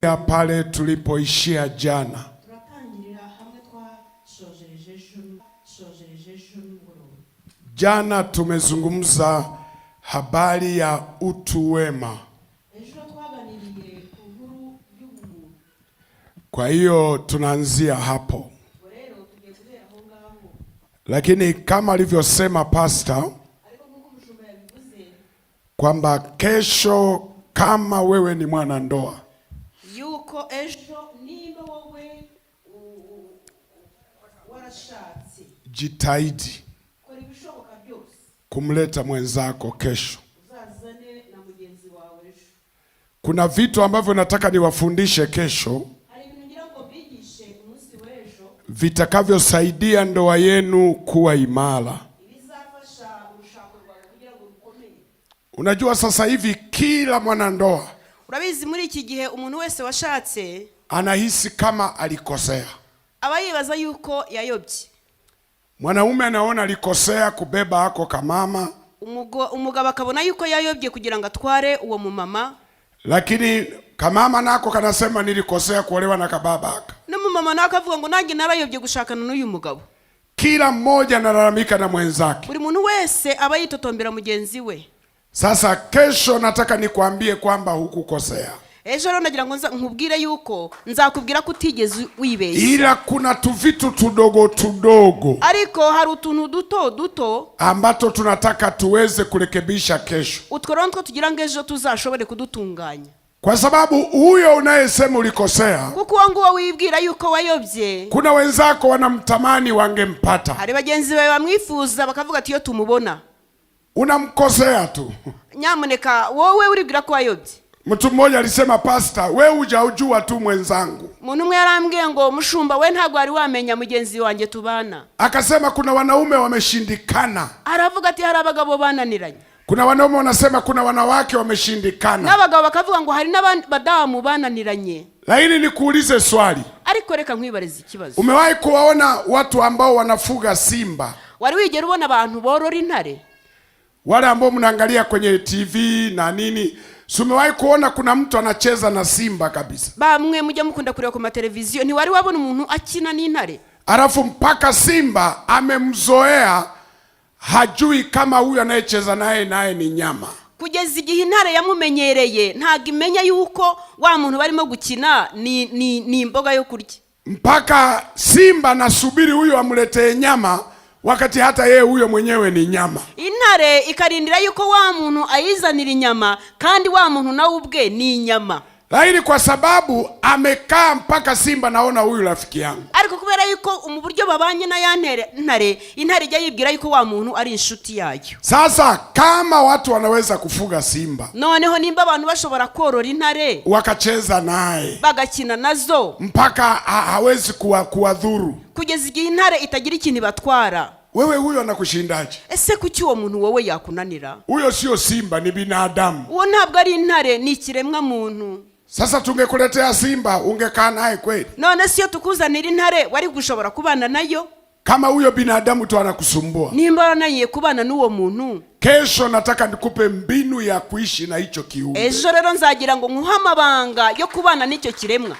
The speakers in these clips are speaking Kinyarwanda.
Ya pale tulipoishia jana. Jana tumezungumza habari ya utu wema. Kwa hiyo tunaanzia hapo. Lakini kama alivyosema pastor kwamba kesho kama wewe ni mwanandoa, yuko ejo niba wowe warashatse, jitahidi kumleta mwenzako kesho. Kuna vitu ambavyo nataka niwafundishe kesho vitakavyosaidia ndoa yenu kuwa imara. Unajua sasa hivi kila mwanandoa, urabizi muri iki gihe umuntu wese washatse anahisi kama alikosea. Aba yibaza yuko yayobye. Mwanaume anaona alikosea kubeba ako kamama. Umugabo akabona yuko yayobye kugira ngo atware uwo mumama. Lakini kamama nako kanasema nilikosea kuolewa na kababaka. Na mumama nako avuga ngo nanjye narayobye gushakana n'uyu mugabo. Kila mmoja analalamika na mwenzake. Buri muntu wese aba yitotombera mugenzi we. Sasa kesho nataka nikwambie kwamba hukukosea. Ejo rero nagira ngo nkubwire yuko nzakubwira ko utigeze wibeshya. Ila kuna tuvitu tudogo ariko hari utuntu duto ambato tunataka tuweze kurekebisha kesho. Utwo rero two tugira ngo ejo tuzashobore kudutunganya. Kwa sababu huyo unayesema ulikosea, kuko wangu wibwira yuko wayobye, kuna wenzako wanamtamani wangempata. Hari bagenzi bawe bamwifuza bakavuga ati yo tumubona. Unamkosea tu. Nyamuneka wowe uribwira ko wayobye. Mtu mmoja alisema, pastor, wewe hujajua tu mwenzangu. Umuntu umwe yarambwiye ngo mushumba we ntago ari wamenya mugenzi wanjye tubana. Akasema kuna wanaume wameshindikana. Aravuga ati hari abagabo bananiranye. Kuna wanaume wanasema kuna wanawake wameshindikana. N'abagabo bakavuga ngo hari n'abadamu bananiranye. Lakini nikuulize swali. Ariko reka nkwibariza ikibazo. Umewahi kuwaona watu ambao wanafuga simba? Wari wigera ubona abantu borora intare? Wale ambao mnaangalia kwenye TV na nini, umewahi kuona kuna mtu anacheza na simba kabisa? Bamwe mujya mukunda kureba ku mateleviziyo, ni wari wabona umuntu akina n'intare? Alafu mpaka simba amemzoea, hajui kama huyu anayecheza naye ni nyama. Kugeza igihe intare yamumenyereye ntago imenya yuko wa muntu barimo gukina ni imboga yo kurya. Mpaka simba nasubiri huyu amuletee nyama, wakati hata yeye huyo mwenyewe ni nyama. Intare ikarindira yuko wa muntu ayizanira inyama kandi wa muntu nawe ubwe ni inyama. Lakini kwa sababu amekaa mpaka simba naona huyu rafiki yangu. Ariko kubera yuko mu buryo babanye na ya intare ijya yibwira yuko wa muntu ari inshuti yayo. Sasa kama watu wanaweza kufuga simba, noneho nimba abantu bashobora korora intare wakacheza naye bagakina nazo mpaka hawezi kuwadhuru, kugeza igihe intare itagira ikintu batwara, wewe huyo anakushindaje? Ese kuki uwo muntu wowe yakunanira? Huyo sio simba, ni binadamu. Uwo ntabwo ari intare, ni ikiremwa muntu. Sasa tungekuletea simba ungekaa naye kweli? None siyo tukuzanira intare wari gushobora kubana nayo? Kama huyo binadamu tu anakusumbua, nimba naye kubana n'uwo muntu. Kesho nataka nikupe mbinu ya kuishi na hicho kiumbe. Ejo rero nzagira ngo nkuha amabanga yo kubana n'icyo kiremwa.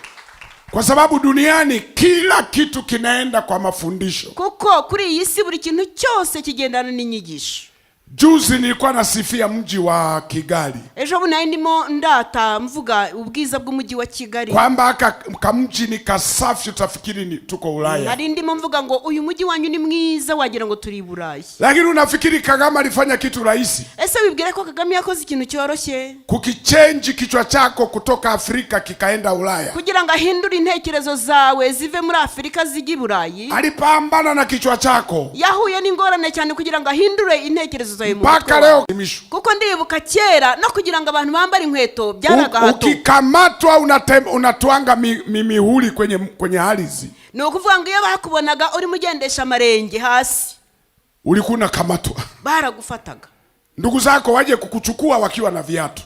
Kwa sababu duniani kila kitu kinaenda kwa mafundisho. Kuko kuri iyi si buri kintu cyose kigendana n'inyigisho. Juzi nilikuwa nasifia mji wa Kigali. Ejo bunaye ndimo ndata mvuga ubwiza bw'umujyi wa Kigali. Kwamba kamji ni kasafi utafikiri ni tuko Ulaya. Nari ndimo mvuga ngo uyu mujyi wanyu ni mwiza wagira ngo turi Burayi. Lakini unafikiri Kagame alifanya kitu rahisi? Ese wibwire ko Kagame yakoze ikintu cyoroshye? Kukichange kichwa chako kutoka Afrika kikaenda Ulaya. Kugira ngo ahindure intekerezo zawe zive muri Afrika zigi Burayi. Alipambana na kichwa chako. Yahuye n'ingorane cyane kugira ngo ahindure intekerezo zawe mu mpaka leo. Kuko ndibuka kera no kugira ngo abantu bambare inkweto byaragahato. Ukikamatwa unatwanga mihuri kwenye halizi. Ni ukuvuga ngo iyo bakubonaga uri mugendesha amarenge hasi, ulikuwa unakamatwa, baragufataga. Ndugu zako waje kukuchukua wakiwa na viatu.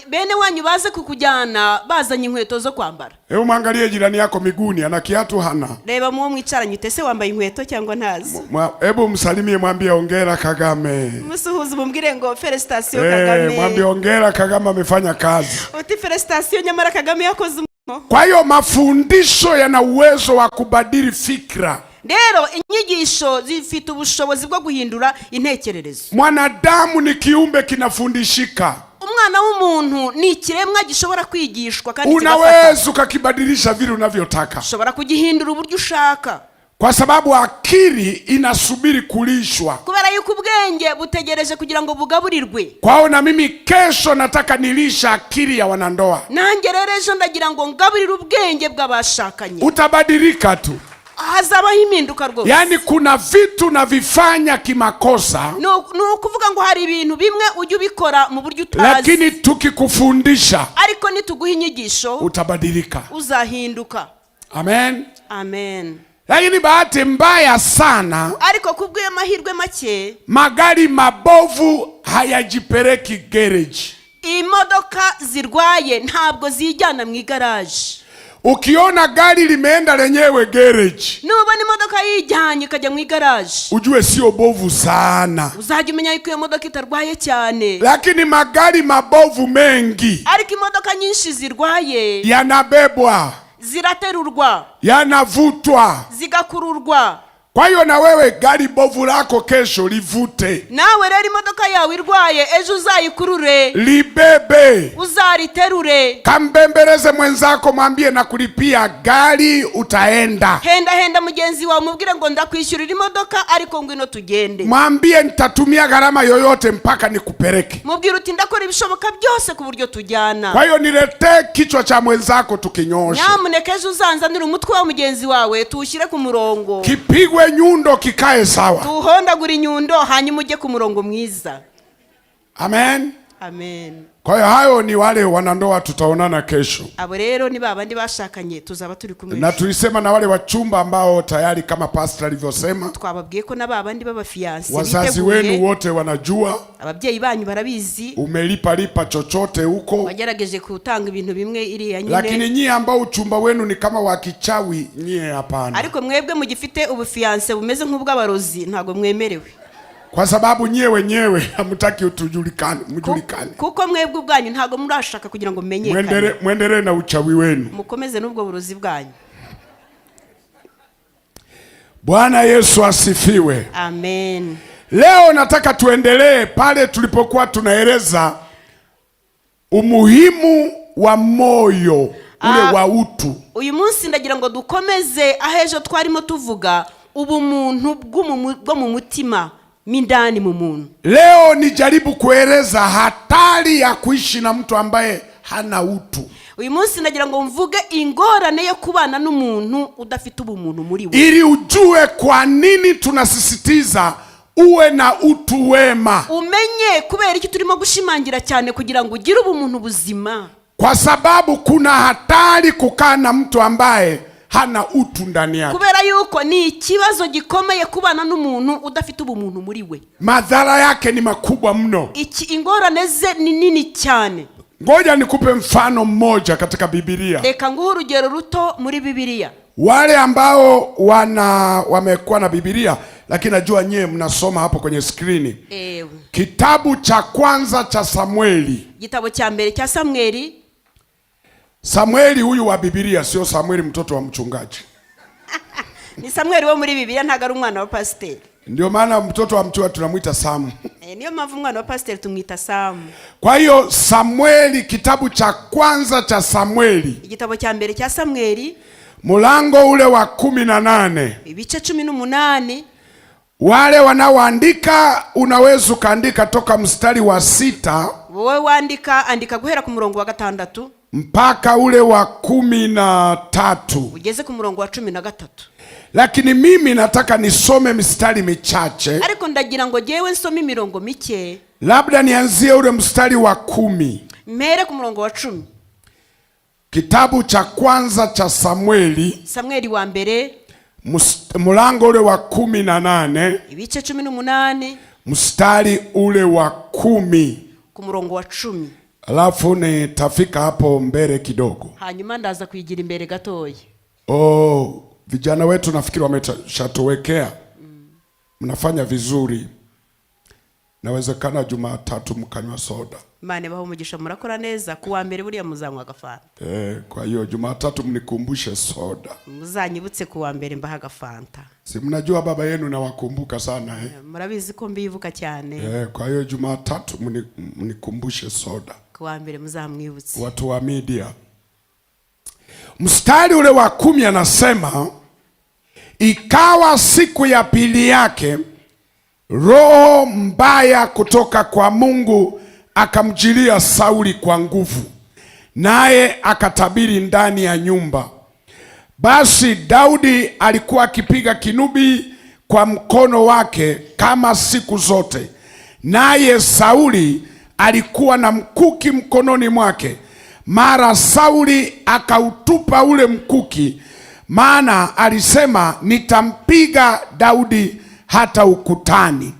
Bene wanyu baze kukujyana bazanye inkweto zo kwambara. Hebu mwangalie jirani yako miguuni, ana kiatu hana? Reba muwo mwicaranye utese wambaye inkweto cyangwa ntazi. Hebu msalimie, mwambie hongera Kagame. Musuhuze mumbwire ngo felicitation Kagame. Mwambie hongera Kagame amefanya kazi. Uti felicitation nyamara Kagame yakoze Kwa hiyo mafundisho yana uwezo wa kubadili fikra. Rero inyigisho zifite ubushobozi bwo guhindura intekererezo. Mwanadamu ni kiumbe kinafundishika. Umwana w'umuntu ni ikiremwa gishobora kwigishwa kandi unaweza ukakibadilisha vile unavyotaka. Ushobora kugihindura uburyo ushaka. Kwa sababu akili inasubiri kulishwa. Kubera yuko ubwenge butegereje kugira ngo bugaburirwe. Kwao na mimi kesho nataka nilisha akili ya wanandoa. Nange rero ejo ndagira ngo ngaburire ubwenge bw'abashakanye. Utabadilika tu. Hazabaho impinduka rwose. Yani kuna vitu na vifanya kimakosa. No kuvuga ngo hari ibintu bimwe ujye ubikora mu buryo utazi. Lakini tukikufundisha, ariko nituguha inyigisho, utabadilika. Uzahinduka. Amen. Amen. Lakini bahati mbaya sana, ariko kubwiye mahirwe make, magari mabovu hayajipeleki garage. Imodoka zirwaye ntabwo zijyana mu igaraje. Ukiona gari limeenda lenyewe garage, nubona imodoka yijyanye ikajya mu igaraje, ujue sio bovu sana. Uzajya umenya yuko iyo modoka itarwaye cyane. Lakini magari mabovu mengi, ariko imodoka nyinshi zirwaye, yanabebwa, ziraterurwa, yanavutwa, zigakururwa. Kwa hiyo na wewe gari bovu lako kesho livute. Nawe rero imodoka yawe irwaye ejo uzayikurure, libebe, uzariterure. Kambembeleze mwenzako, mwambie na kulipia gari, utaenda. Henda mugenzi wawe mubwire ngo ndakwishyurira imodoka ariko ngwino tugende. Mwambie nitatumia gharama yoyote mpaka nikupeleke. Mubwire uti ndakora ibishoboka byose ku buryo tujyana. Kwa hiyo niletee kichwa cha mwenzako tukinyoshe. Nyamuneka ejo uzanzanira umutwe wa mugenzi wawe tuwushyire ku murongo. Kipigwe nyundo kikae sawa. Tuhondagura inyundo hanyuma ujye ku murongo mwiza. Amen. Amen. Kwa hiyo hayo ni wale wanandoa, tutaonana kesho. Abo rero ni babandi bashakanye tuzaba turi kumwe. Na tulisema na wale wachumba ambao tayari kama pastor alivyosema, twababwiye ko na babandi baba fiancé wazazi wenu wote wanajua, ababyeyi banyu barabizi, umelipa chochote huko, wagerageje kutanga ibintu bimwe iriya nyine. Lakini nyie ambao uchumba wenu ni kama wa kichawi, nyie hapana. Ariko mwebwe mugifite ubufiancé bumeze nk'ubw'abarozi ntago mwemerewe. Kwa sababu nyie wenyewe hamtaki utujulikane, mjulikane. Kuko mwebwe ubwanyu ntago murashaka kugira ngo menyekane. Muendelee na uchawi wenu. Mukomeze n'ubwo burozi bwanyu. Bwana Yesu asifiwe. Amen. Leo nataka tuendelee pale tulipokuwa tunaeleza umuhimu wa moyo ule wa utu. Uyu munsi ndagira ngo dukomeze ahejo twarimo tuvuga ubumuntu bwo mu mutima mindani mu muntu. Leo nijaribu kueleza hatari ya kuishi na mtu ambaye hana utu. Uyu munsi ndagira ngo mvuge ingorane yo kubana n'umuntu udafite ubumuntu muri we, ili ujue kwa nini tunasisitiza uwe na utu wema. Umenye kubera iki turimo gushimangira cyane kugira ngo ugire ubumuntu buzima. Kwa sababu kuna hatari kukaa na mtu ambaye hana utu ndani yake. Kubera yuko ni ikibazo gikomeye kubana n'umuntu udafite ubumuntu muri we. Madhara yake ni makubwa mno. Ingorane ze ni nini cyane. Ngoja nikupe mfano mmoja katika Biblia. Reka nguhe urugero ruto muri Biblia. Wale ambao wamekuwa na Biblia lakini najua nyewe mnasoma hapo kwenye skrini. Kitabu cha kwanza cha Samueli. Gitabo cha mbere cha Samueli. Samueli huyu wa Biblia, sio Samueli mtoto wa mchungaji. Ni Samueli wo muri Biblia, ntago ari umwana wa pastor. Ndio maana mtoto wa mchungaji tunamuita Samu. Niyo mpamvu umwana wa pastor tumwita Samu. Kwa hiyo Samueli, kitabu cha kwanza cha Samueli. Igitabo cha mbere cha Samueli. Mulango ule wa 18. Ibice 18. Wale wanaoandika unaweza ukaandika toka mstari wa 6. Wowe andika guhera ku murongo wa 6 mpaka ule wa 13. ugeze ku murongo wa 13. Lakini mimi nataka nisome mistari michache. Ariko ndagira ngo jewe nsome imirongo mike. Labda nianzie ule mstari wa 10. Mere ku murongo wa 10. Kitabu cha kwanza cha Samueli. Samueli wa mbere. Mulango ule wa 18. Ibice 18. Mstari ule wa 10. Ku murongo wa 10. Alafu nitafika hapo mbele kidogo. Hanyuma ndaza kuigira imbere gatoya. Vijana wetu nafikiri wameshatowekea. Mnafanya vizuri. Nawezekana Jumatatu mkanywa soda. Imana ibahe umugisha, murakora neza. Kuwa mbere buriya muzanywa agafanta. Kwa hiyo Jumatatu mnikumbushe soda. Muzanyibutse kuwa mbere mbaha agafanta. Si mnajua baba yenu nawakumbuka sana Murabizi ko mbivuka cyane. Kwa hiyo Jumatatu mnikumbushe soda. Kuwa mbere muzamwibutse. Watu wa media. Mstari ule wa 10 anasema, ikawa siku ya pili yake roho mbaya kutoka kwa Mungu akamjilia Sauli kwa nguvu, naye akatabiri ndani ya nyumba. Basi Daudi alikuwa akipiga kinubi kwa mkono wake kama siku zote, naye Sauli alikuwa na mkuki mkononi mwake. Mara Sauli akautupa ule mkuki, maana alisema, nitampiga Daudi hata ukutani.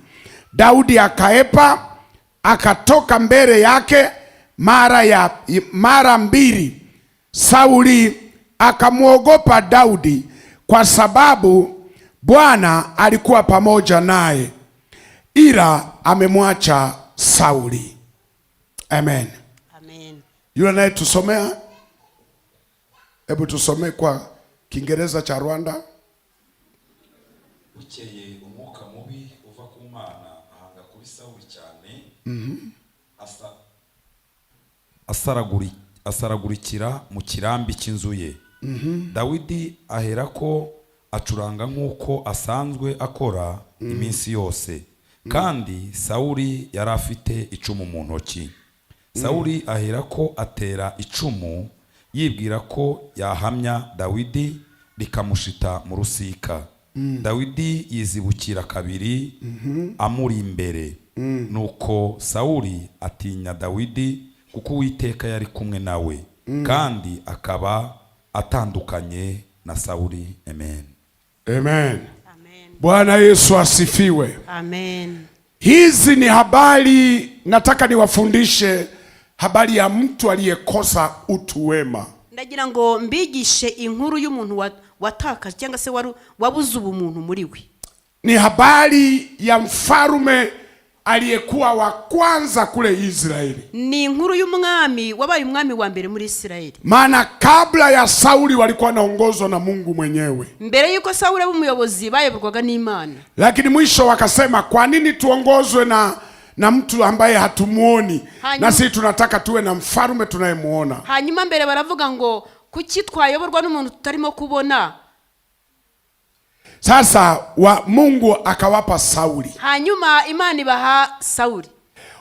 Daudi akaepa, akatoka mbele yake mara mbili. Sauli akamwogopa Daudi kwa sababu Bwana alikuwa pamoja naye, ila amemwacha Sauli. Amen. Amen. Yule naye tusomea, hebu tusomee kwa Kiingereza cha Rwanda. Bukeye umwuka mubi uva ku Mana ahanga kuri Sauli cyane, asaragurikira mu kirambi cy'inzu ye. Dawidi aherako acuranga nk'uko asanzwe akora iminsi yose, kandi Sauli yari afite icumu mu ntoki. Sauli aherako atera icumu yibwira ko yahamya Dawidi rikamushita mu rusika. Dawidi yizibukira kabiri amuri imbere, nuko Sauli atinya Dawidi kuko Uwiteka yari kumwe nawe, kandi akaba atandukanye na Sauli. Amen. Amen. Bwana Yesu asifiwe. Amen. Hizi ni habari, nataka niwafundishe habari ya mtu aliyekosa utu wema. Ndagira ngo mbigishe inkuru y'umuntu watakaje cyangwa se wabuze ubumuntu muri we. Ni habari ya mfarume aliyekuwa wa kwanza kule Israeli. Ni inkuru y'umwami wabaye umwami wa mbere muri Israeli. Maana kabla ya Sauli walikuwa naongozwa na Mungu mwenyewe. Mbere yuko Sauli abe umuyobozi bayoborwaga n'Imana. Lakini mwisho wakasema, kwa nini tuongozwe na mtu ambaye hatumuoni? Na sisi tunataka tuwe na mfarume tunayemuona. Hanyuma mbere baravuga ngo kuki twayoborwa n'umuntu tutarimo kubona? Sasa Mungu akawapa Sauli. Hanyuma Imana ibaha Sauli.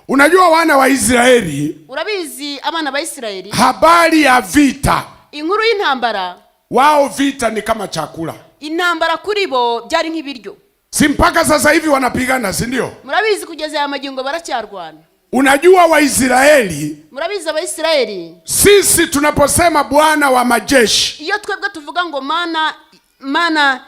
Unajua wana wa Israeli, urabizi abana ba Israeli, habari ya vita, inkuru y'intambara, wao vita ni kama chakula. Intambara kuri bo byari nk'ibiryo. Si mpaka sasa hivi wanapigana, si ndio? Murabizi kugeza ya magingo baracyarwana. Unajua Waisraeli, murabizi Abaisraeli, sisi tunaposema Bwana wa majeshi, iyo twebwe tuvuga ngo mana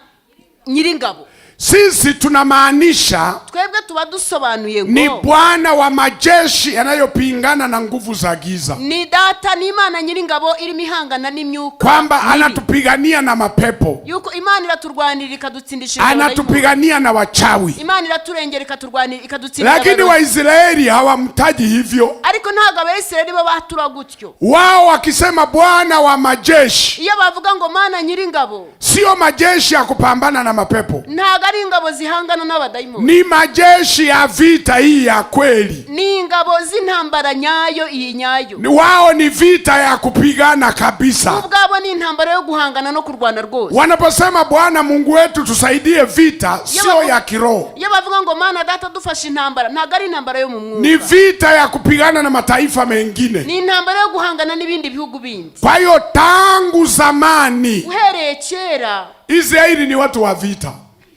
nyiringabo, sisi tunamaanisha twebwe tuba dusobanuye ngo ni Bwana wa majeshi yanayopingana na nguvu za giza. Ni data, ni Imana nyiringabo irimo ihangana n'imyuka, kwamba anatupigania na mapepo, yuko Imana iraturwanira ikadutsindisha, anatupigania na wachawi. Imana iraturengera ikaturwanira ikadutsindisha. Lakini Waisraeli hawamtaji hivyo. Ariko ntago Abaisraeli bo batura gutyo. Wao wakisema Bwana wa majeshi, iyo bavuga ngo Mana nyiringabo, sio majeshi ya kupambana na mapepo, ntago ari ingabo zihangana n'abadayimoni, ni majeshi ya vita hii ya kweli, ni ingabo z'intambara nyayo, iyi nyayo. Wao ni vita ya kupigana kabisa, ubwabo ni intambara yo guhangana no kurwana rwose. Wanaposema Bwana Mungu wetu tusaidie vita, sio ya kiroho. Iyo bavuga ngo Mana data dufashe intambara, ntago ari intambara yo mu mwuka, ni vita ya kupigana na mataifa mengine, ni intambara yo guhangana n'ibindi bihugu bindi. Kwa hiyo tangu zamani, uhereye kera, Israeli ni watu wa vita.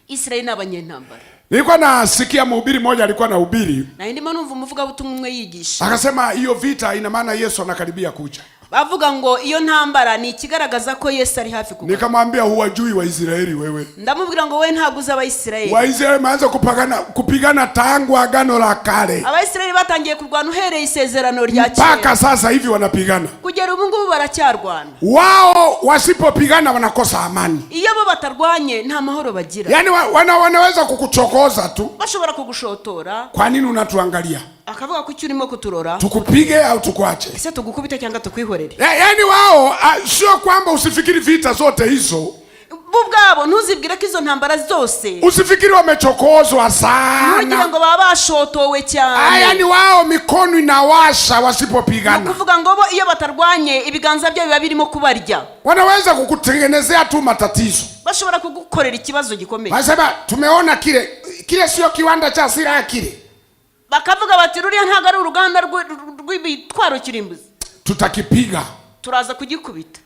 Israeli ni abanyentambara. Nilikuwa nasikia mhubiri mmoja alikuwa anahubiri, na ndimo numva umuvuga butumwa umwe yigisha, akasema hiyo vita ina maana Yesu anakaribia kuja. bavuga ngo iyo ntambara ni ikigaragaza ko Yesu ari hafi kugaruka. Nikamwambia huwajui Waisraeli wewe. Ndamubwira ngo we ntabwo uza Abayisirayeli. Waisraeli maanza kupigana tangu agano la kale. Abayisirayeli batangiye kurwana uhereye isezerano rya kera. Mpaka sasa hivi wanapigana. Kugera ubu ngubu baracyarwana. Wao wasipopigana wanakosa amani. Iyo bo batarwanye nta mahoro bagira. Yani wanaweza kukuchokoza tu. Bashobora kugushotora. Kwa nini unatuangalia? Akavuga ko urimo kuturora. Tukupige au tukwache? Ese tugukubita cyangwa tukwihorere? Yani wao sio kwamba usifikiri vita zote hizo. Bubwabo ntuzibwire ko izo ntambara zose. Usifikiri wamechokozwa sana. Ntugira ngo baba bashotowe cyane. Yani wao mikono inawasha wasipopigana. Kuvuga ngo bo iyo batarwanye ibiganza byo biba birimo kubarya. Wanaweza kukutengenezea tu matatizo. Bashobora kugukorera ikibazo gikomeye. Wasema tumeona kile sio kiwanda cha silaha kile. Bakavuga bati ruriya ntago ari uruganda rw'ibitwaro kirimbuzi. Tutakipiga. Turaza kugikubita.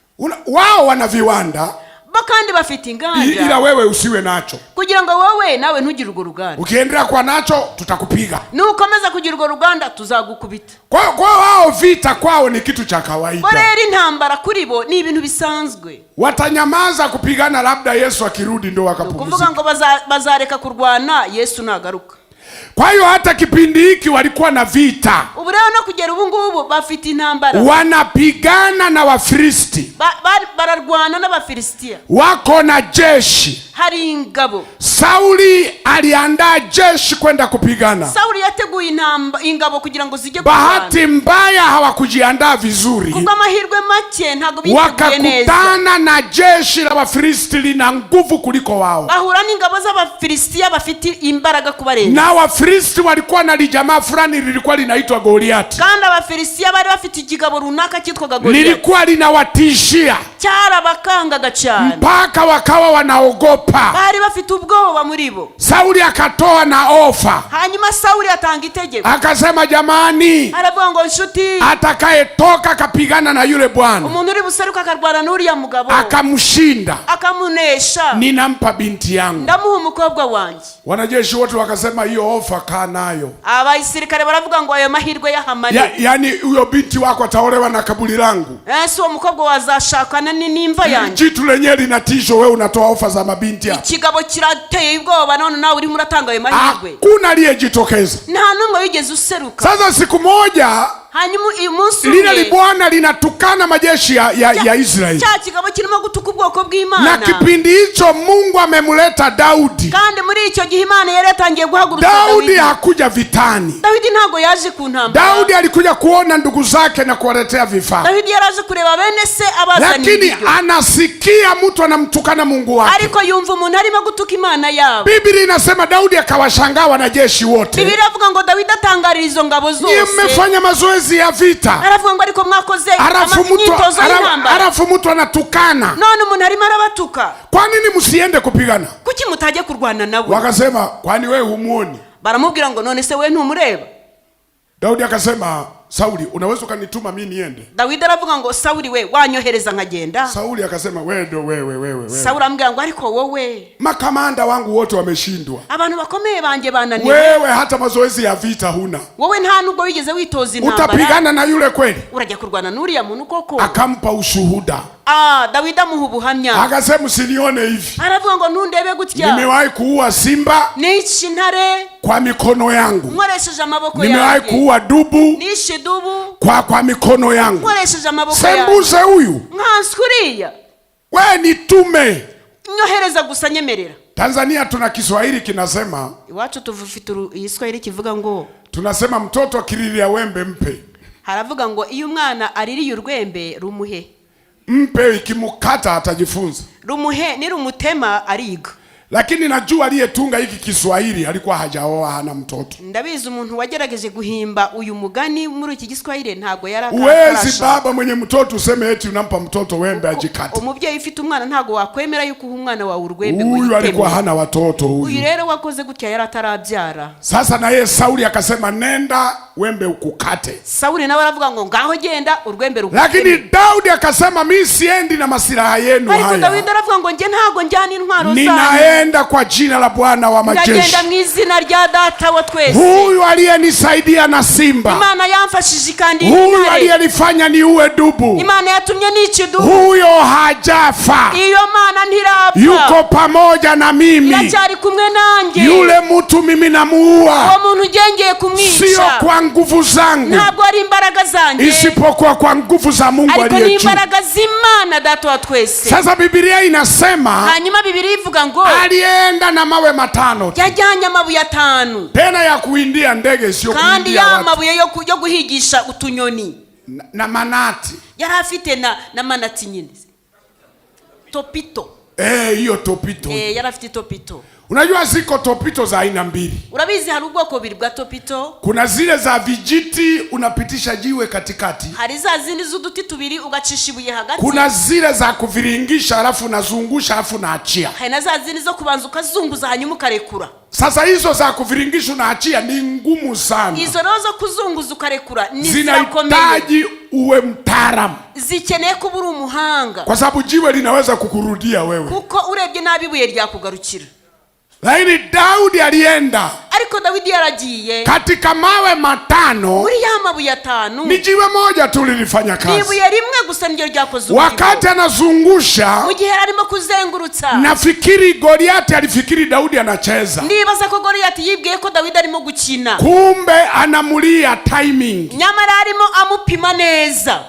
Wao wana viwanda. Bakandi bafite inganda. Ila wewe usiwe nacho. Kugira ngo wowe nawe ntugire urwo ruganda. Ukiendelea kwa nacho tutakupiga. Nukomeza kugira urwo ruganda tuzagukubita. Kwa wao vita kwao ni kitu cha kawaida. Borera intambara kuri bo ni ibintu bisanzwe. Watanyamaza kupigana labda Yesu akirudi ndo wakapumzika. Kuvuga ngo bazareka kurwana Yesu nagaruka. Kwa hiyo hata kipindi hiki walikuwa na vita. Ubu rero no kugera ubu ngubu bafite intambara. Wanapigana na Wafilisti. Bararwana n'Abafilistia. Wako na jeshi. Hari ingabo. Sauli aliandaa jeshi kwenda kupigana. Sauli yateguye ingabo kugira ngo zijye kurwana. Bahati mbaya hawakujiandaa vizuri. Kuko amahirwe make ntago biteguye neza. Wakakutana na jeshi la Wafilisti lina nguvu kuliko wao. Bahura n'ingabo z'Abafilistia bafite imbaraga kubarenza. Na Wafilisti walikuwa na jamaa fulani lilikuwa linaitwa Goliati. Kandi Abafilistia bari bafite ikigabo runaka cyitwaga Goliati. Lilikuwa linawatishia. Cyarabakangaga cyane. Mpaka wakawa wanaogopa. Bari bafite ubwoba muri bo. Sauli akatoa na ofa. Hanyuma Sauli atanga itegeko. Akasema jamani, aravuga ngo nshuti, atakayetoka kapigana na yule bwana, umuntu uri buseruka akarwana n'uriya mugabo, akamshinda, akamunesha, ninampa binti yangu, ndamuha umukobwa wanjye. Wanajeshi wote wakasema hiyo ofa kaa nayo. Abayisirikare baravuga ngo ayo mahirwe yahamani. Yani huyo binti wako ataolewa na kaburi langu. Uwo mukobwa wazashakana n'imva yanjye. Jitu lenyewe linatisho, wewe unatoa ofa za mabinti yako. Ikigabo kirateye ubwoba none nawe uri muratanga ayo mahirwe. Hakuna aliyejitokeza. Nta numwe wigeze useruka. Sasa siku moja hanyuma umunsi lile bwana linatukana majeshi ya Israeli. Cya kigabo kirimo gutuka ubwoko bw'Imana. Na kipindi hicho Mungu amemuleta Daudi. Kandi muri icyo gihe Imana yari yatangiye guhagurutsa Daudi hakuja vitani. Daudi ntago yaje ku ntambara. Daudi alikuja kuona ndugu zake na kuwaletea vifaa. Daudi yaraje kureba bene se abazaniye. Lakini anasikia mtu anamtukana Mungu wake. Ariko yumva umuntu arimo gutuka Imana yabo. Biblia inasema Daudi akawashangaa wanajeshi wote. Biblia ivuga ngo Daudi atangarira izo ngabo zose. Ni mmefanya mazoezi ya vita. Aravuga ngo ariko mwakoze imyitozo y'intambara. Arafu mtu anatukana. None umuntu arimo arabatuka. Kwa nini msiende kupigana? Kuki mutajye kurwana nawe? Wakasema kwani wewe humuoni? Baramubwira ngo none se wewe ntumureba? Daudi akasema Sauli, unaweza ukanituma mimi niende? Daudi aravuga ngo Sauli, we wanyohereza nkagenda. Sauli akasema wewe. Sauli ambwira ngo ariko wowe, makamanda wangu wote wameshindwa. Abantu bakomeye banje bananiwe. Wewe hata mazoezi ya vita huna. Wowe nta nubwo wigeze witoza intambara. Utapigana na yule kweli? Urajya kurwana n'uriya muntu koko? Akampa ushuhuda. Daudi amuha ubuhamya. Akasema usinione hivi. Aravuga ngo ntundebe gutya. Nimewahi kuua simba. Nishi ntare kwa mikono yangu. Nkoresheje amaboko yangu. Nimewahi kuua dubu. Nishi dubu. Kwa mikono yangu. Nkoresheje amaboko yangu. Sembuze huyu. Nkanskuriya. Wewe nitume. Nyohereza gusa nyemerera. Tanzania tuna Kiswahili kinasema. Iwacu tuvufite Kiswahili kivuga ngo. Tunasema mtoto akililia wembe mpe. Haravuga ngo iyo umwana aririye urwembe rumuhe. Mpe, ikimukata atajifunza. Rumuhe ni rumutema ariga. Lakini najua aliyetunga hiki Kiswahili alikuwa hajaoa, hana mtoto. Ndabizi umuntu wagerageje guhimba uyu mugani muri iki Giswahili ntago yaraka. Uwezi baba mwenye mtoto useme eti unampa mtoto wembe ajikate. Umubyeyi ufite umwana ntago wakwemera yuko umwana wa urwembe. Huyu alikuwa hana watoto huyu. Uyu rero wakoze gutya yaratarabyara. Sasa na yeye Sauli akasema nenda wembe ukukate. Sauli nawe aravuga ngo ngaho genda urwembe rukukate. Lakini Daudi akasema mimi siendi na masilaha yenu haya. Ariko Daudi aravuga ngo nje ntago njyana intwaro zanyu. ninaenda kwa jina la Bwana wa majeshi. ndagenda mu izina rya Data wa twese. Huyu aliyenisaidia na simba, Imana yamfashije kandi huyu aliyelifanya niue dubu, Imana yatumye nica idubu, huyo hajafa, iyo Mana ntirapfa, yuko pamoja na mimi. iracyari kumwe nanjye. Yule mtu mimi namuua, uwo muntu ugengeye kumwica, sio kwa nguvu zangu, ntabwo ari imbaraga zanjye, isipokuwa kwa nguvu za Mungu ariko ni aliye juu. imbaraga z'Imana Data wa twese. Sasa Biblia inasema hanyuma Biblia ivuga ngo alienda na mawe 5 yajyanye amabuye 5 tena ya kuindia ndege, sio kandi kuindia ya watu, mabuye yo guhigisha utunyoni na manati. yari afite na manati nyine, topito. Hiyo topito. yari afite topito. Unajua ziko topito za aina mbili. Urabizi hari ubwoko bubiri bwa topito. Kuna zile za vijiti unapitisha jiwe katikati. Hari za zindi z'uduti tubiri ugacisha ibuye hagati. Kuna zile za kuviringisha alafu unazungusha alafu unaachia. Hari na za zindi zo kubanza ukazunguza hanyuma ukarekura. Sasa hizo za kuviringisha unaachia ni ngumu sana. Izo rero zo kuzunguza ukarekura ni zirakomeye. Zinahitaji uwe mtaalamu. Zikeneye kuba uri umuhanga. Kwa sababu jiwe linaweza kukurudia wewe. Kuko urebye nabi ibuye ryakugarukira. Lakini Daudi alienda. Ariko Dawidi yaragiye. Katika mawe 5. Muri ya mabuye 5. Ni jiwe moja tu lilifanya kazi. Ibuye rimwe gusa niryo ryakoze umurimo. Wakati anazungusha, mu gihe arimo kuzengurutsa, nafikiri Goliati alifikiri Daudi anacheza. Ndibaza ko Goliati yibwiye ko Dawidi arimo gukina. Kumbe anamulia timing. Nyamara arimo amupima neza.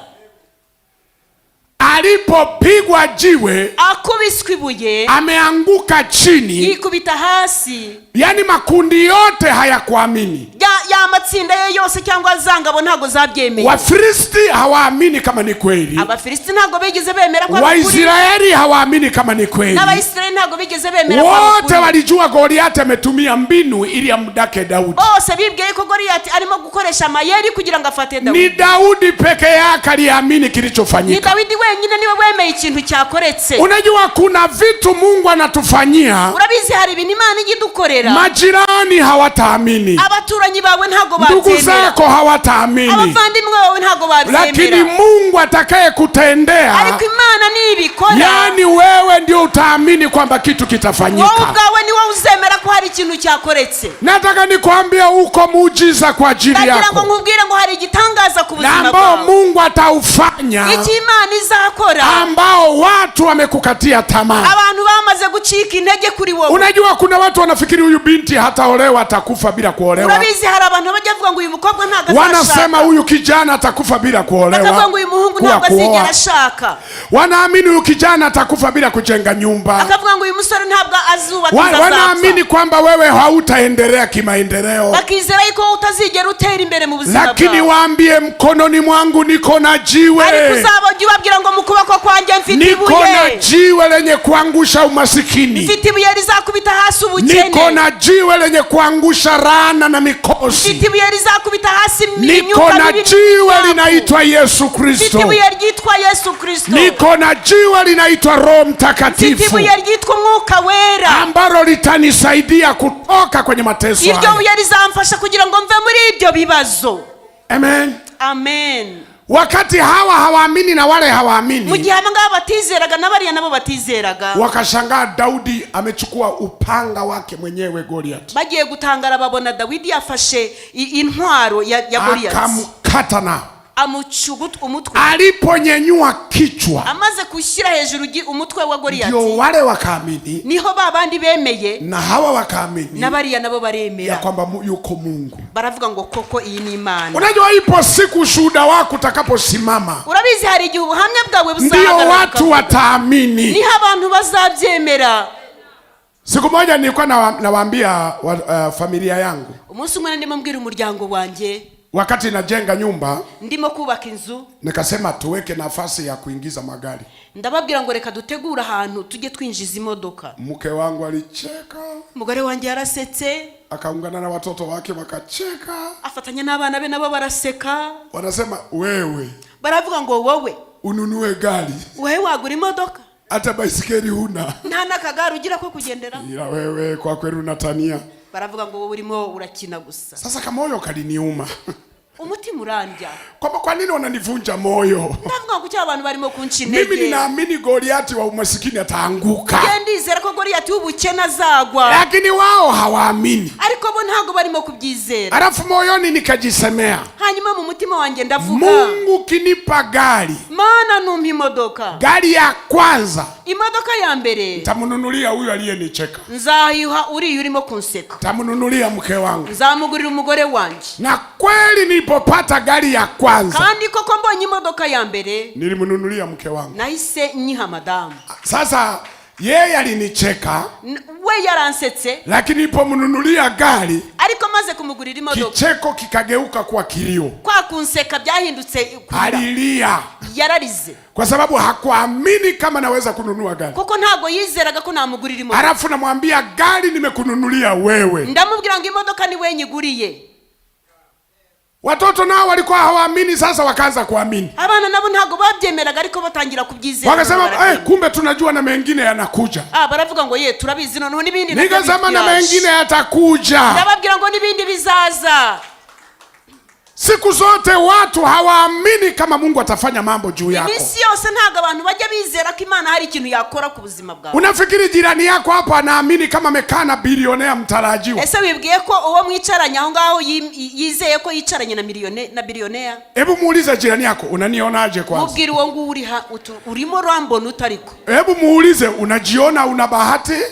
Alipopigwa jiwe, akubiswe ibuye, ameanguka chini, yikubita hasi. Yani makundi yote hayakuamini. Ya matsinda ye yose cyangwa zangabo ntago zabyemeye. Wafilisti hawaamini kama ni kweli. Abafilisti ntago bigeze bemera ko ari ukuri. Waisraeli hawaamini kama ni kweli. N'Abaisraeli ntago bigeze bemera ko ari ukuri. Wote walijua Goliati ametumia mbinu ili amdake Daudi. Bose bibwiye ko Goliati arimo gukoresha mayeri kugira ngo afate Daudi. Ni Daudi peke yake aliamini kilichofanyika. Ni Daudi wenyine niwe wemeye ikintu cyakoretse. Unajua kuna vitu Mungu anatufanyia. Urabizi hari ibintu Imana igidukorera. Majirani hawataamini. Abaturanyi bawe ntago babyemera. Ndugu zako hawataamini. Abavandimwe bawe ntago babyemera. Lakini Mungu atakaye kutendea, ariko Imana nibikora, yani wewe ndio utaamini kwamba kitu kitafanyika. wowe ubwawe ni wowe uzemera ko hari ikintu cyakoretse. Nataka nikwambie uko muujiza kwa ajili yako. Ndagira ngo nkubwire ngo hari igitangaza ku buzima bwawe. ambao Mungu ataufanya. Iki Imana izakora. Ambao watu wamekukatia tamaa. Abantu bamaze gucika intege kuri wowe. Unajua kuna watu wanafikiri huyu binti hataolewa, atakufa bila kuolewa. Urabizi hari abantu bajya vuga ngo uyu mukobwa ntago azashaka. Wanasema huyu kijana atakufa bila kuolewa. Bakavuga ngo uyu muhungu ntago azigera ashaka. Wanaamini huyu kijana atakufa bila kujenga nyumba. Bakavuga ngo uyu musore ntabwo azubaka inzu. Wanaamini kwamba wewe hautaendelea kimaendeleo. Bakizera yuko utazigera utera imbere mu buzima bwawe. Lakini waambie mkononi mwangu niko na jiwe. Ariko uzabajya ubabwira ngo mu kuboko kwanjye mfite ibuye. Niko na jiwe lenye kuangusha umasikini. Mfite ibuye rizakubita hasi ubukene. Niko na jiwe lenye kuangusha laana na mikosi. Mfite ibuye rizakubita hasi niko na jiwe linaitwa Yesu Kristo. Mfite ibuye ryitwa Yesu Kristo. Niko na jiwe linaitwa Roho Mtakatifu. Mfite ibuye ryitwa Mwuka Wera. Ambalo litanisaidia kutoka kwenye mateso haya. Iryo buye rizamfasha kugira ngo mve muri ibyo bibazo. Amen. Amen. Wakati hawa hawaamini na wale hawaamini, mu gihe abangaba batizeraga n'abariya nabo batizeraga, wakashangaa Daudi amechukua upanga wake mwenyewe Goliath. Bagiye gutangara babona Dawidi yafashe intwaro ya Goliath, akamkata na amuchuguta umutwe. Aliponyenyua kichwa, amaze kushyira hejuru umutwe wa Goliath, ndio wale wakaamini, niho babandi bemeye, na hawa wakaamini, n'abariya nabo baremera ya kwamba yuko Mungu. Baravuga ngo koko iyi ni Imana. Unajua ipo siku ushuhuda wako utakaposimama, urabizi hari igihe ubuhamya bwawe buzahagarara, ndio watu wataamini, niho abantu bazabyemera. Siku moja nilikuwa nawaambia familia yangu, umunsi umwe ndimo mbwira umuryango wanjye, wakati najenga nyumba, ndimo kubaka inzu, nikasema tuweke nafasi ya kuingiza magari. Ndababwira ngo reka dutegura ahantu tujye twinjiza imodoka. Mke wangu alicheka, umugore wanjye yarasetse, akaungana na watoto wake wakacheka, afatanya n'abana be nabo baraseka. Wanasema wewe, baravuga ngo wowe ununue gari, wewe wagura imodoka, hata baisikeli huna, nta nakagari ugira ko kugendera, ila wewe kwa kweli unatania. Baravuga ngo wowe urimo urakina gusa. Sasa kamoyo kaliniuma. umutima urandya. Kwa nini wananivunja moyo? Ndavuga ngo abantu barimo kunca intege. Mimi ninaamini Goliati wa umasikini ataanguka. Ndizera ko Goliati w'ubukene azagwa. Lakini wao hawaamini. Ariko bo ntago barimo kubyizera. Alafu moyoni nikajisemea, hanyuma mu mutima wanjye ndavuga, Mungu kinipa gari, Mana numpa imodoka, gari ya kwanza, imodoka ya mbere, nitamununulia huyu aliyenicheka, nzayiha uri urimo kunseka, nitamununulia mke wangu, nzamugurira umugore wanje. Na kweli nilipopata gari ya kwanza, kandi koko mbonye imodoka ya mbere, nilimununulia mke wangu. nahise nyiha madamu. Sasa yeye alinicheka, we yaransetse, lakini nilipomununulia gari, ariko maze kumugurira imodoka, kicheko kikageuka kuwa kilio. Kwa kunseka byahindutse kurira. Alilia. Yararize. Kwa sababu hakuamini kama naweza kununua gari. Kuko ntago yizeraga ko namugurira imodoka. Halafu namwambia gari nimekununulia wewe. Ndamubwira ngo imodoka ni wewe nyiguriye. Watoto nao walikuwa hawaamini, sasa wakaanza kuamini. Abana nabo ntago babyemeraga ariko batangira kubyizera. Wakasema kumbe tunajua na mengine yanakuja. Baravuga ngo turabizi noneho nibindi. Nikasema na mengine yatakuja. Ndababwira ngo nibindi bizaza. Siku zote watu hawaamini kama Mungu atafanya mambo juu yako. Imisi yose ntago abantu bajya bizera ko Imana hari ikintu yakora ku buzima bwawe. Unafikiri jirani yako hapo anaamini kama amekaa na bilionea mtarajiwa? Ese wibwiye ko uwo mwicaranye aho ngaho yizeye ko yicaranye na bilionea? Hebu muulize jirani yako, unanionaje kwanza? Mubwire uwo ngo urimo rambona utariko. Hebu muulize, unajiona una bahati?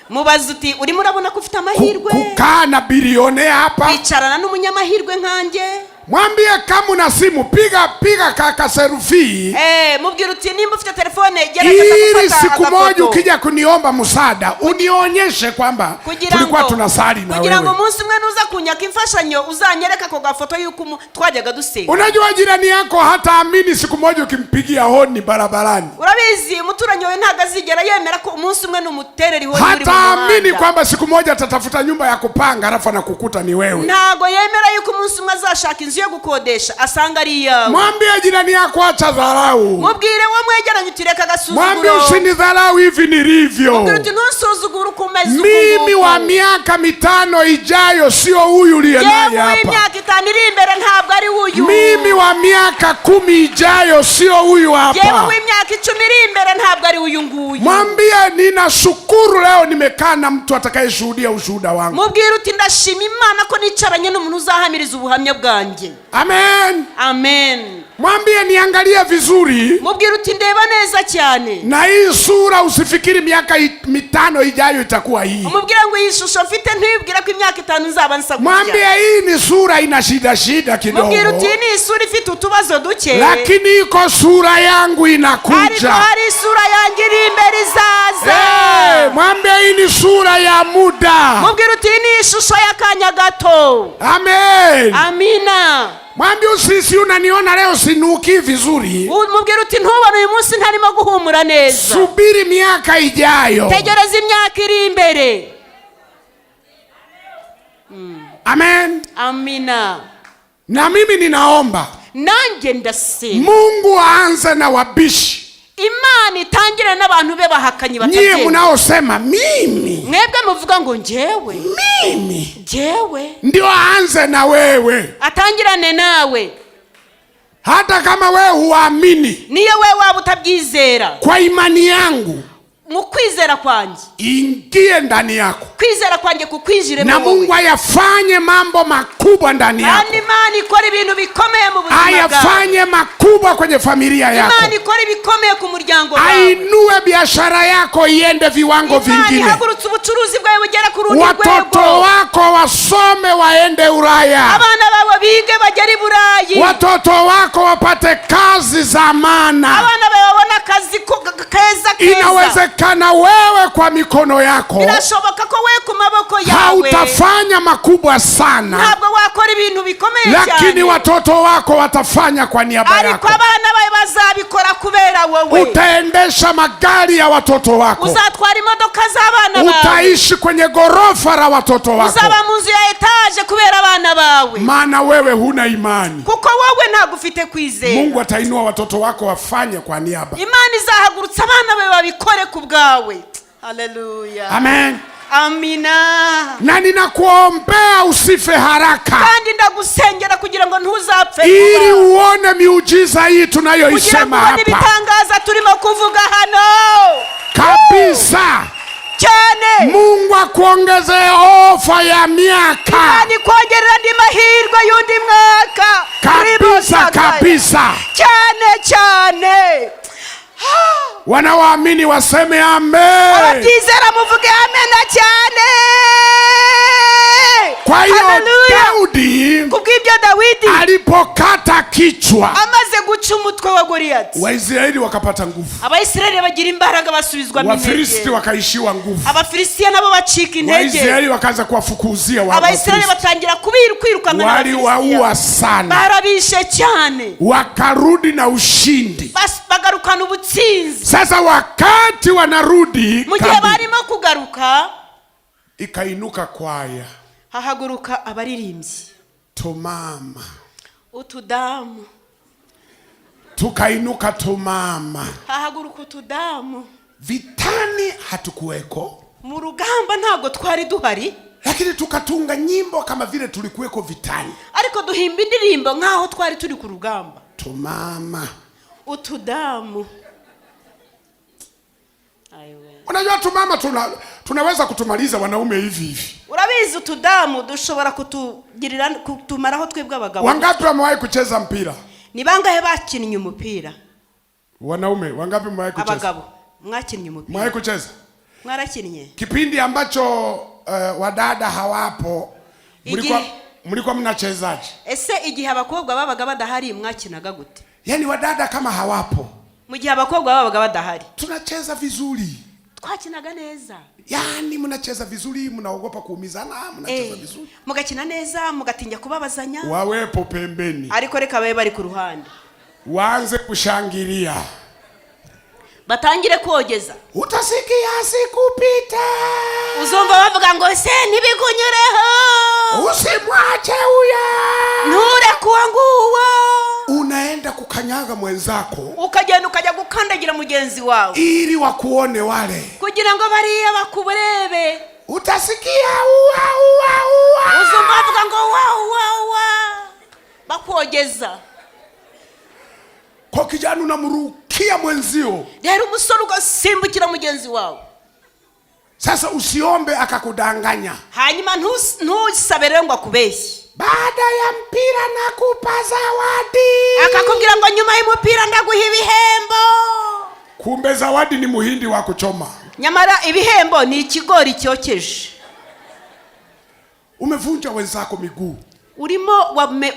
Mubaza uti urimo urabona ko ufite amahirwe? Kukaa na bilionea hapa? Kwicarana n'umunyamahirwe nkanjye? Mwambie kama una simu piga kaka selfie. Mubwira uti nimba ufite telefone gerageza kupata siku moja ukija kuniomba msaada unionyeshe kwamba tulikuwa tunasali na wewe. Kugira ngo umunsi umwe nuza kunyaka imfashanyo uzanyereka ko gafoto yuko twajyaga dusenga. Unajua jirani yako hataamini siku moja ukimpigia honi barabarani. Urabizi umuturanyi we ntago azigera yemera ko umunsi umwe numuterera honi muri muhanda. Hataamini kwamba siku moja atatafuta nyumba ya kupanga alafu anakukuta ni wewe. Ntago yemera yuko umunsi umwe azashaka yo gukodesha asanga ari yawe. Mwambie jirani yako acha dharau. Mubwire wo mwegeranye utireka gasuzuguro. Mwambie usinidharau hivi nilivyo. Mubwire uti ntusuzuguru kumeza ukungu. Mimi wa miaka 5 ijayo sio huyu uliye naye hapa. Yewe imyaka 5 iri imbere ntabwo ari huyu. Mimi wa miaka 10 ijayo sio huyu hapa. Yewe imyaka 10 iri imbere ntabwo ari huyu nguyu. Mwambie ninashukuru leo nimekaa na mtu atakayeshuhudia ushuhuda wangu. Mubwire uti ndashima Imana ko nicaranye n'umuntu uzahamiriza ubuhamya bwanjye. Amen. Amen. Mwambie niangalie vizuri. Mubwire uti ndeba neza cyane. Na hii sura usifikiri miaka 5 ijayo itakuwa hii. Mubwire ngo iyi shusho mfite ntibwira ko imyaka 5 nzaba nsa gutya. Mwambie hii ni sura ina shida kidogo. Mubwire uti ni sura ifite utubazo duke. Lakini iko sura yangu inakuja. Ariko hari sura yanjye iri imbere izaza. Mwambie hii ni sura ya muda. Mubwire uti ni shusho y'akanya gato. Amen. Amina. Mwambie usisi unaniona leo sinuki vizuri. Mubwire uti ntubona uyu munsi ntarimo guhumura neza. Subiri miaka ijayo. Tegereza imyaka iri imbere. Amen. Amina. Na mimi ninaomba nanjye ndasema Mungu aanze na wabishi. Imana itangire n'abantu be bahakanyi batabye. Nyie mnaosema mimi. Mwebwe muvuga ngo njyewe. Mimi. Njyewe. Ndio aanze na wewe. Atangirane nawe. Hata kama wewe huamini. Niyo wewe waba utabyizera. Kwa imani yangu. Mu kwizera kwanjye. Ingie ndani yako. Kwizera kwanjye kukwinjire na Mungu ayafanye mambo makubwa ndani yako. Kandi Imana ikora ibintu bikomeye mu buzima bwawe. Ayafanye makubwa kwenye familia yako. Imana ikora ibikomeye ku muryango wawe. Ainue biashara yako iende viwango vingine. Imana ihagurutse ubucuruzi bwawe bugera ku rundi rwego. Watoto wako wasome waende Ulaya. Abana bawe bige bagere i Burayi. Watoto wako wapate kazi za maana. Abana bawe babona kazi keza. Inawezekana wewe kwa mikono yako. Birashoboka ko wewe ku maboko yawe hautafanya makubwa sana. Ntabwo wakora ibintu bikomeye cyane. Lakini watoto wako watafanya kwa niaba yako. Ariko abana bawe bazabikora kubera wowe. Utaendesha magari ya watoto wako. Uzatwara imodoka z'abana bawe. Utaishi kwenye gorofa la watoto wako. Uzaba mu nzu ya etage kubera abana bawe. Maana wewe huna imani. Kuko wowe ntabwo ufite kwizera. Mungu atainua watoto wako wafanye kwa niaba. Imana izahagurutsa abana bawe babikore ku bwawe. Hallelujah. Amen. Amina. Na ninakuombea usife haraka. Kandi ndagusengera kugira ngo ntuzapfe. Ili uone miujiza hii tunayoisema hapa. Kugira ngo bitangaza turimo kuvuga hano. Kabisa. Cyane. Mungu akuongeze ofa ya miaka. Kandi kongerera ndi mahirwe y'undi mwaka. Kabisa kabisa. Cyane. Wanaoamini waseme amen. Abatizera muvuge amen cyane. Kwa hiyo Daudi, kubw'ibyo Dawidi alipokata kichwa, amaze guca umutwe wa Goliath, Waisraeli wakapata nguvu. Abaisraeli bagira imbaraga basubizwa mu intege. Wafilisti wakaishiwa nguvu. Abafilistia nabo bacika intege. Waisraeli wakaanza kuwafukuzia Abaisraeli batangira kwirukana waliwaua sana. Barabishe cyane. Wakarudi na ushindi. Bagarukana ubutsinzi. Sasa wakati wanarudi, mu gihe barimo kugaruka, ikainuka kwaya, hahaguruka abaririmbyi, tumama, utudamu, tukainuka tumama. hahaguruka utudamu. Vitani hatukuweko, mu rugamba ntago twari duhari, lakini tukatunga nyimbo kama vile tulikuweko vitani, ariko duhimba indirimbo nkaho twari turi ku rugamba. Tumama, utudamu. Unajua tumama tunaweza kutumaliza wanaume hivi. Urabizi utudamu dushobora kutumaraho twebwe abagabo. Wangapi wamewahi kucheza mpira? Ni bangahe bakinnye umupira? Wanaume wangapi mwahi kucheza? Abagabo mwakinnye umupira. Mwahi kucheza? Mwarakinnye. Kipindi ambacho wadada hawapo, mlikuwa mnachezaje? Ese igihe abakobwa babaga badahari mwakinaga gute? Yaani wadada kama hawapo, mu gihe abakobwa babaga badahari, tunacheza vizuri. Twakinaga neza. Yaani mnacheza vizuri, mnaogopa kuumizana, mnacheza vizuri. Mugakina neza, mugatinya kubabazanya. Wawepo pembeni. Ariko reka babe bari ku ruhande. Waanze kushangilia. Batangire kogeza. Utasikia sikupita. Uzumva bavuga ngo se nibikunyureho. Usimwache huyo. Nture kuanguwa. Unaenda kukanyaga mwenzako. Ukagenda ukajya gukandagira mugenzi wawe. Ili wakuone wale. Kugira ngo bariya bakuburebe. Utasikia uwa. Uzumva bavuga ngo uwa. Bakogeza. Kwa kijana unamurukia mwenzio. Rero umusore ugasimbukira mugenzi wawe. Sasa usiombe akakudanganya. Hanyuma ntusabere ngo akubeshye. Baada ya mpira nakupa zawadi. Akakubwira ngo nyuma y'umupira ndaguha ibihembo. Kumbe zawadi ni muhindi wa kuchoma. Nyamara ibihembo ni ikigori cyokeje. Umevunja wenzako miguu. Urimo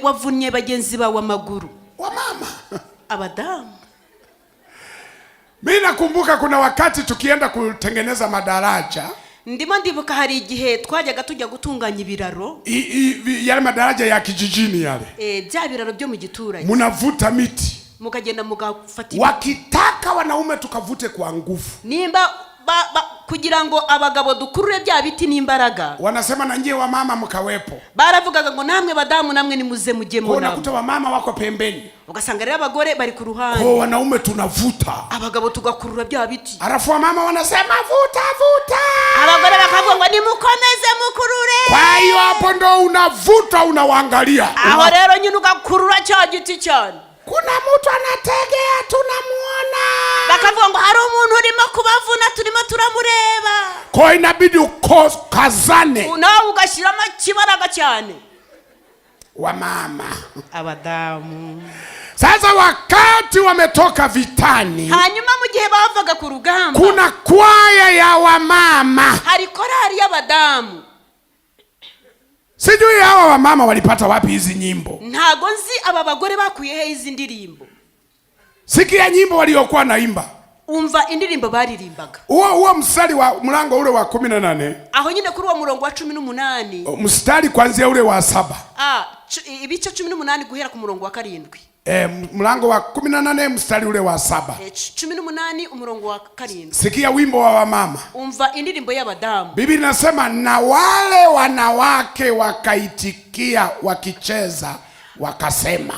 wavunye bagenzi bawe amaguru. Wa mama. Abadamu. Mimi nakumbuka kuna wakati tukienda kutengeneza madaraja. Ndimo ndibuka hari igihe twajyaga tujya gutunganya ibiraro. Yale madaraja ya kijijini yale. Bya biraro byo mu giturage. Munavuta miti. Mukagenda mugafata. Wakitaka wanaume tukavute kwa nguvu. Nimba kugira ngo abagabo dukurure bya biti n'imbaraga. Wanasema na nyie wa mama mkawepo. Baravugaga ngo namwe badamu namwe nimuze mujyemo nabo. Unakuta wa mama wako pembeni. Ugasanga rero abagore bari ku ruhande. Kwa wanaume tunavuta. Abagabo tugakurura bya biti. Arafu wa mama wanasema vuta. Abagore bakavuga ngo nimukomeze mukurure. Kwa hiyo hapo ndo unavuta unawaangalia. Aho rero nyine ugakurura cya giti cyane. Kuna mtu anategea tunamuona. Bakavuga ngo hari umuntu urimo kubavuna turimo turamureba. Kwa inabidi ukazane. Unawe ugashiramo kibaraga cyane. Wa mama. Abadamu. Sasa wakati wametoka vitani. Hanyuma mu gihe bavaga ku rugamba. Kuna kwaya ya wa mama. Hari korali y'abadamu. Sijui hawa wa mama walipata wapi hizi nyimbo. Ntago nzi aba bagore bakuyeho izi ndirimbo. Sikia nyimbo waliokuwa naimba. Umva indirimbo baririmbaga. Huo mstari wa mlango ule wa 18. Aho nyine kuri uwo murongo wa 18. Mstari kuanzia ule wa 7. Ibice 18 guhera ku murongo wa 7. Mlango wa 18 mstari ule wa 7. 18 umurongo wa 7. Sikia wimbo wa mama. Umva indirimbo y'abadamu. Biblia inasema na wale wanawake wakaitikia wakicheza wakasema.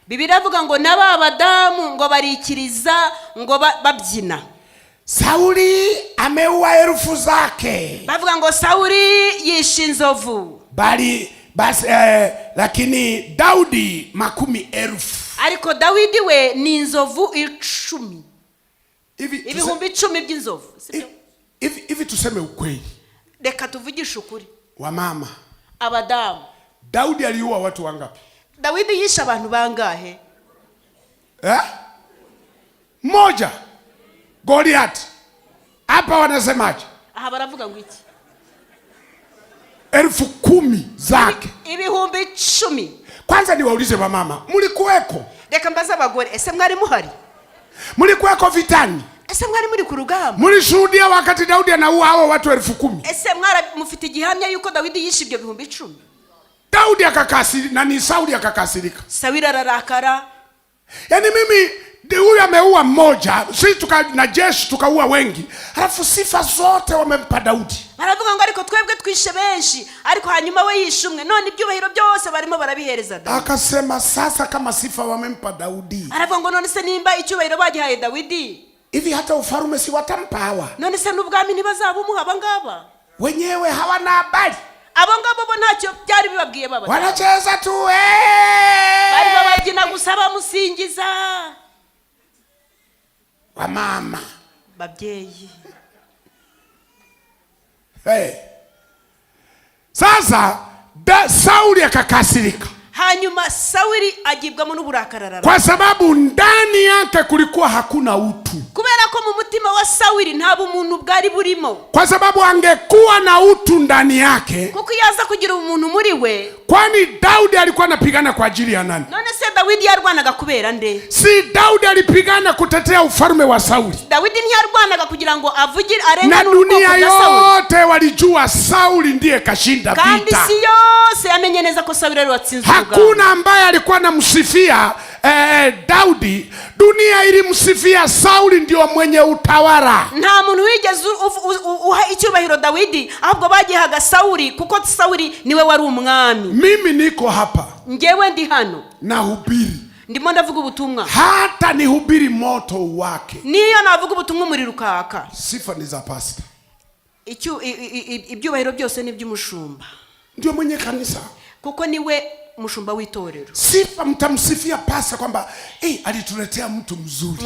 Biblia ivuga ngo naba abadamu ngo barikiriza ngo babyina. Sauli ameua elfu zake. Bavuga ngo Sauli yishe inzovu. Lakini Daudi 10,000. Ariko Dawidi we ni inzovu 10,000. Ibihumbi 10 by'inzovu. Hivi tuseme ukweli. Reka tuvugishe ukuri. Wamama. Abadamu. Daudi aliua watu wangapi? Dawidi yishe abantu bangahe? Moja. Goliath. Hapa wanasemaje? Aha baravuga ngo iki? 10,000 zake. Ibihumbi 10. Kwanza niwaulize wamama, mlikuweko? Reka mbaza abagore, ese mwari muhari? Mlikuweko vitani? Ese mwari muri ku rugamba? Mlishuhudia wakati Daudi anaua hao watu 10,000? Ese mwara mufite igihamya yuko Dawidi yishe ibyo bihumbi 10? Daudi akakasirika na ni Sauli akakasirika. Sauli ararakara. Yaani mimi huyu ameua mmoja, sisi na jeshi tukaua wengi. Halafu sifa zote wamempa Daudi. Baravuga ngo ariko twebwe twishe benshi, ariko hanyuma we yishe umwe. None ibyubahiro byose barimo barabihereza Daudi. Akasema sasa kama sifa wamempa Daudi. Aravuga ngo none se nimba icyubahiro bagihaye Dawidi, hivi hata ufalme si watampa hawa? None se n'ubwami ntibazabumuha abangaba? Wenyewe hawana habari. Abo ngabo bo ntacyo byari bibabwiye baba. Wanacheza tu bari bababyina gusa bamusingiza. Wamama. Babyeyi. Sasa Sauli akakasirika. Hanyuma Sauli agibwamo n'uburakararara. Kwa sababu ndani yake kulikuwa hakuna utu. Kubera ko mu mutima wa Sauli nta bumuntu bwari burimo. Kwa sababu angekuwa na utu ndani yake. Kuko yaza kugira umuntu muri we. Kwani Daudi alikuwa anapigana kwa ajili ya nani? None se Dawidi yarwanaga kubera nde? Si Daudi alipigana kutetea ufalme wa Sauli. Dawidi ntiyarwanaga kugira ngo avugire arengane ubwoko bwa Sauli. Na dunia yote walijua Sauli ndiye kashinda vita. Kandi si yose yamenye neza ko Sauli watsinze urugamba. Hakuna ambaye alikuwa anamsifia Daudi. Dunia ilimsifia Sauli ndio mwenye utawala. Nta muntu wigeze uha icyubahiro Dawidi, ahubwo bagihaga Sauli kuko Sauli niwe wari umwami. Mimi niko hapa. Ngewe ndi hano. Nahubiri. Ndimo ndavuga ubutumwa. Hata nihubiri moto wake. Niyo navuga ubutumwa muri rukaka. Sifa ni za pastor. Ibyubahiro byose ni by'umushumba. Ndio mwenye kanisa. Kuko niwe mushumba w'itorero. Sifa mtamsifia pasta kwamba alituletea mtu mzuri.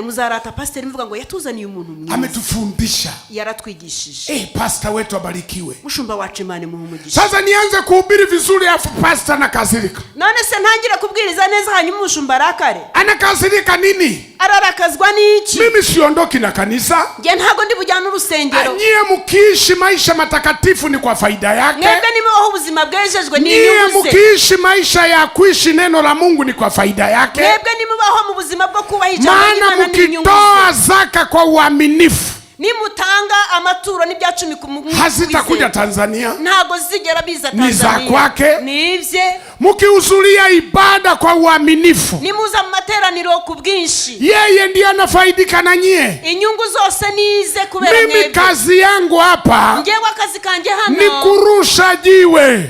Muzarata pastor mvuga ngo yatuzaniye umuntu mwiza. Ametufundisha. Yaratwigishije. Pastor wetu abarikiwe. Mushumba wacu Imana muhumugisha. Sasa nianze kuhubiri vizuri afu pastor nakasirika. None se ntangire kubwiriza neza hanyuma mushumba arakare? Anakasirika nini? Ararakazwa n'iki? Mimi siondoki na kanisa. Nge ntago ndi bujyana urusengero. Nyie mukiishi maisha matakatifu ni kwa faida yake. Mwebwe nimubaho ubuzima bwejejwe ni inyungu ze. Mukiishi maisha ya kuishi neno la Mungu ni kwa faida yake. Mwebwe nimubaho mu buzima bwo kubaha ijambo ry'Imana ni inyungu ze. Maana mukitoa zaka kwa uaminifu, nimutanga amaturo n'ibya 10 hazitakuja Tanzania. Ntago zigera biza Tanzania. Ni za kwake. Nivye. Mukihudhuria ibada kwa uaminifu, nimuza mu materaniro ku bwinshi, yeye ndiye anafaidika na nyie. Inyungu zose nize kubera mwebwe. Mimi kazi yangu hapa, ngewe akazi kanje hano ni kurusha jiwe,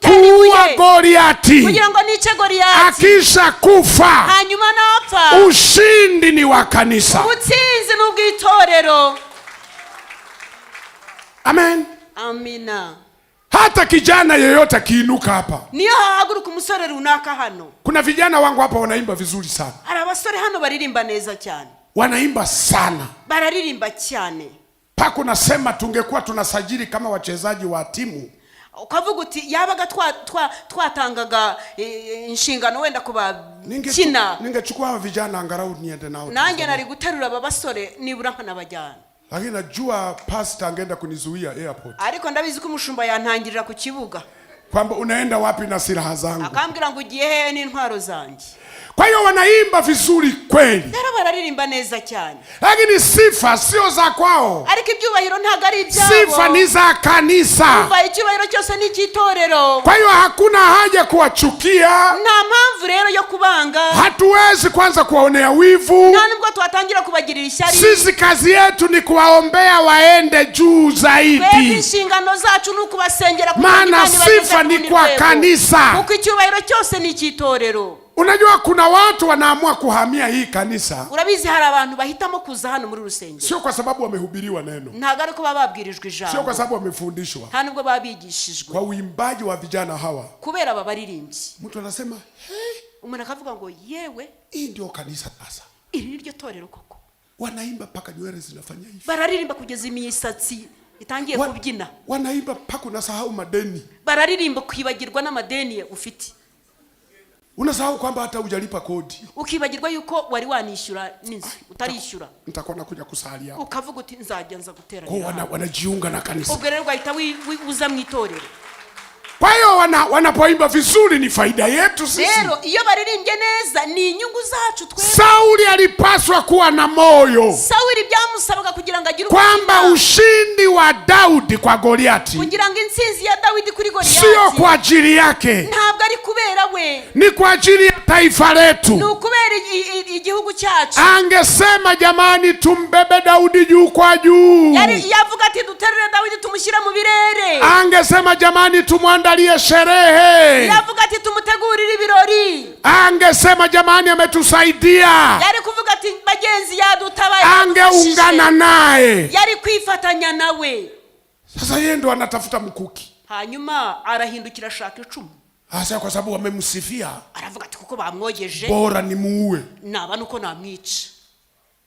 kuua Goliati. Kugira ngo nice Goliati. Akisha kufa, hanyuma napfa, ushindi ni wa kanisa. Ubutsinzi n'ubwitorero. Amen. Amina. Hata kijana yeyote kiinuka hapa, niyo hahaguruka umusore runaka hano. Kuna vijana wangu hapa wanaimba vizuri sana. Hari abasore hano baririmba neza cyane. Wanaimba sana. Bararirimba cyane. Pako nasema tungekuwa tunasajili kama wachezaji wa timu. Ukavuga uti yabaga twatangaga inshingano wenda kuba kina. Ningechukua vijana angalau niende nao. Nanjye nari guterura aba basore nibura nkanabajyana. Lakini najua pastor angeenda kunizuia airport. Ariko ndabizi ko umushumba yantangirira ku kibuga. Kwamba unaenda wapi na silaha zangu? Akambwira ngo ugiye he n'intwaro zanjye. Kwa hiyo wanaimba vizuri kweli. Rero bararirimba neza cyane. Lakini sifa sio za kwao. Ariko ibyubahiro ntago ari ibyabo. Sifa ni za kanisa. Umva icyubahiro cyose ni cy'itorero. Kwa hiyo hakuna haja kuwachukia. Nta mpamvu rero yo kubanga. Hatuwezi kwanza kuwaonea wivu. Nta nubwo twatangira kubagirira ishyari. Sisi kazi yetu ni kuwaombea waende juu zaidi. Twebwe inshingano zacu ni ukubasengera maana sifa ni kwa kanisa. Kuko icyubahiro cyose ni cy'itorero. Unajua kuna watu wanaamua kuhamia hii kanisa. Urabizi hari abantu bahitamo kuza hano muri rusengero. Sio kwa sababu wamehubiriwa neno. Ntago ariko bababwirijwe ijambo. Sio kwa sababu wamefundishwa. Nta nubwo babigishijwe. Kwa uimbaji wa vijana hawa. Kubera babaririmbyi. Mtu anasema, "Hey, umuntu akavuga ngo yewe, hii ndio kanisa sasa." Iri niryo torero koko. Wanaimba paka nywele zinafanya hivi. Bararirimba kugeza imisatsi itangiye kubyina. Wanaimba paka unasahau madeni. Bararirimba kwibagirwa n'amadeni ufite. Unasahau kwamba hata hujalipa kodi. Ukibagirwa yuko wari wanishyura n'inzu utarishyura. Nitakuwa nakuja kusali hapo. Ukavuga uti nzajya nza gutera. Kwa wanajiunga na kanisa. Ubwo rero wahita uza mu itorero. Kwa hiyo wanapoimba vizuri ni faida yetu sisi. Rero iyo baririmbye neza ni inyungu zacu twebwe. Sauli alipaswa kuwa na moyo. Sauli byamusabaga kugira ngo agire kwamba ushindi wa Daudi kwa Goliati kugira ngo intsinzi ya Daudi kuri Goliati sio kwa ajili yake, ntabwo ari kubera we, ni kwa ajili ya taifa letu, ni kubera igihugu cyacu. Angesema jamani, tumbebe Daudi juu kwa juu. Yavuga ati duterere Daudi tumushyira mu birere. Angesema jamani, tumwandalie sherehe. Yavuga ati tumutegurire ibirori. Angesema jamani, ametusaidia. Yari kuvuga ati bagenzi yadutabaye. Angeungana naye. Yari kwifatanya nawe. Sasa yeye ndo anatafuta mkuki. Hanyuma arahindukira ashaka icumu. Asa kwa sababu wamemsifia. Aravuga ati kuko bamwogeje, bora ni muue. Naba nuko namwica.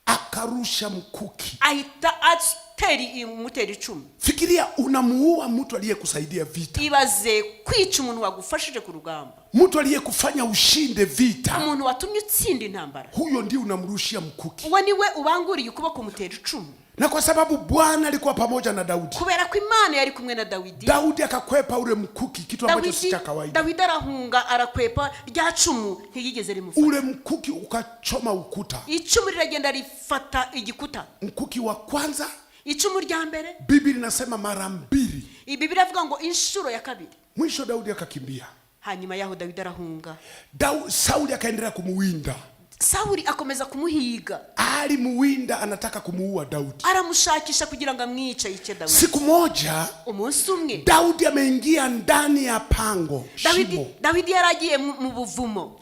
Akarusha mkuki. Ahita ateri muteri icumu. Fikiria unamuua mtu aliyekusaidia vita. Ibaze kwica umuntu wagufashije ku rugamba. Mtu aliyekufanya ushinde vita. Umuntu watumye utsinda intambara. Huyo ndiye unamrushia mkuki. Uwo niwe ubanguriye ukuboko mutera icumu. Na kwa sababu Bwana alikuwa pamoja na Daudi. Kubera ko Imana yari kumwe na Daudi. Daudi akakwepa ule mkuki, kitu ambacho si cha kawaida. Daudi arahunga arakwepa rya cumu ntiyigeze rimufata. Ule mkuki ukachoma ukuta. Icumu riragenda rifata igikuta. Mkuki wa kwanza, icumu rya mbere, Biblia inasema mara 2. Biblia ivuga ngo inshuro ya kabiri. Mwisho Daudi akakimbia. Hanyuma yaho Daudi arahunga. Sauli akaendelea kumuwinda. Sauli akomeza kumuhiga. Alimuwinda, anataka kumuua Daudi. Aramushakisha kugira ngo amwice yice Daudi. Siku moja, umunsi umwe, Daudi ameingia ndani ya pango. Daudi yaragiye mu buvumo.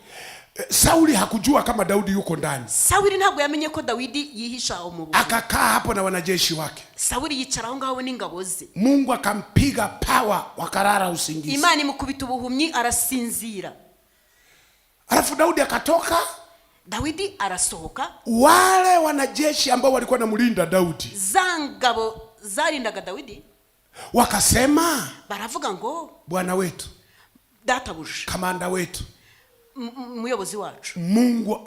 Sauli hakujua kama Daudi yuko ndani. Sauli ntabwo yamenye ko Daudi yihisha mu buvumo. Akakaa hapo na wanajeshi wake. Sauli yicara aho ngaho n'ingabo ze. Mungu akampiga pawa, wakarara usingizi. Imana imukubita ubuhumyi, arasinzira. Alafu Daudi akatoka. Daudi arasohoka. Wale wanajeshi ambao walikuwa namlinda Daudi, zangabo zarindaga Daudi, wakasema, baravuga ngo, Bwana wetu, databuja, kamanda wetu, muyobozi wacu, Mungu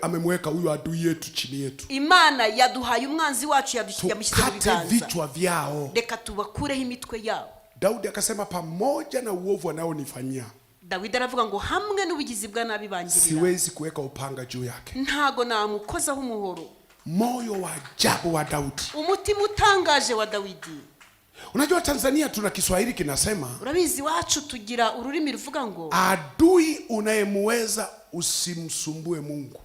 amemweka huyo adui yetu chini yetu. Imana yaduhaye umwanzi wacu, yamushyize mu biganza, vichwa vyao, reka tubakureho imitwe yao. Daudi akasema, pamoja na uovu wanaonifanyia, Daudi aravuga ngo hamwe n'ubugizi bwa nabi bangirira, siwezi kuweka upanga juu yake. Ntago namukozaho umuhoro. Moyo wa ajabu wa Daudi, umutima utangaje wa Daudi. Unajua Tanzania tuna Kiswahili kinasema, urabizi wacu tugira ururimi ruvuga ngo, adui unayemuweza usimsumbue Mungu.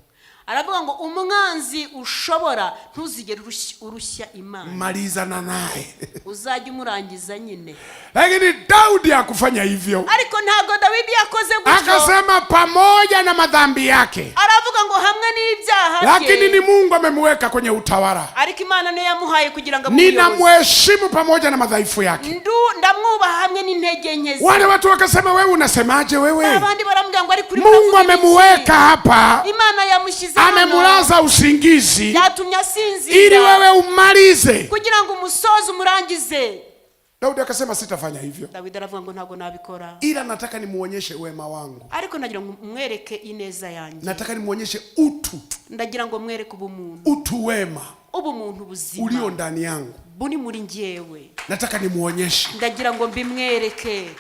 Aravuga ngo umwanzi ushobora ntuzigere urushya Imana, malizana naye. Uzajya umurangiza nyine. Lakini Daudi hakufanya hivyo. Ariko ntago Daudi yakoze gutyo. Akasema pamoja na madhambi yake, aravuga ngo hamwe n'ibyaha bye, lakini ni Mungu amemweka kwenye utawala. Ariko Imana niyo yamuhaye kugira ngo ninamheshimu pamoja na madhaifu yake. Ndamwubaha hamwe n'intege nke ze. Wale watu wakasema, wewe unasemaje wewe? Abandi baramubwira ngo ari kuri Mungu amemweka hapa, Imana yamushize, amemulaza usingizi, yatumye asinzira ili wewe umalize, kugira ngo umusozi umurangize. Daudi akasema, sitafanya hivyo. Daudi aravuga ngo ntago nabikora, ila nataka nimuonyeshe wema wangu. Ariko nagira ngo mwereke ineza yanjye, nataka nimuonyeshe utu, ndagira ngo mwereke ubumuntu, utu wema, ubumuntu buzima ulio ndani yangu, buni muri njyewe. Nataka nimuonyeshe, ndagira ngo mbimwereke.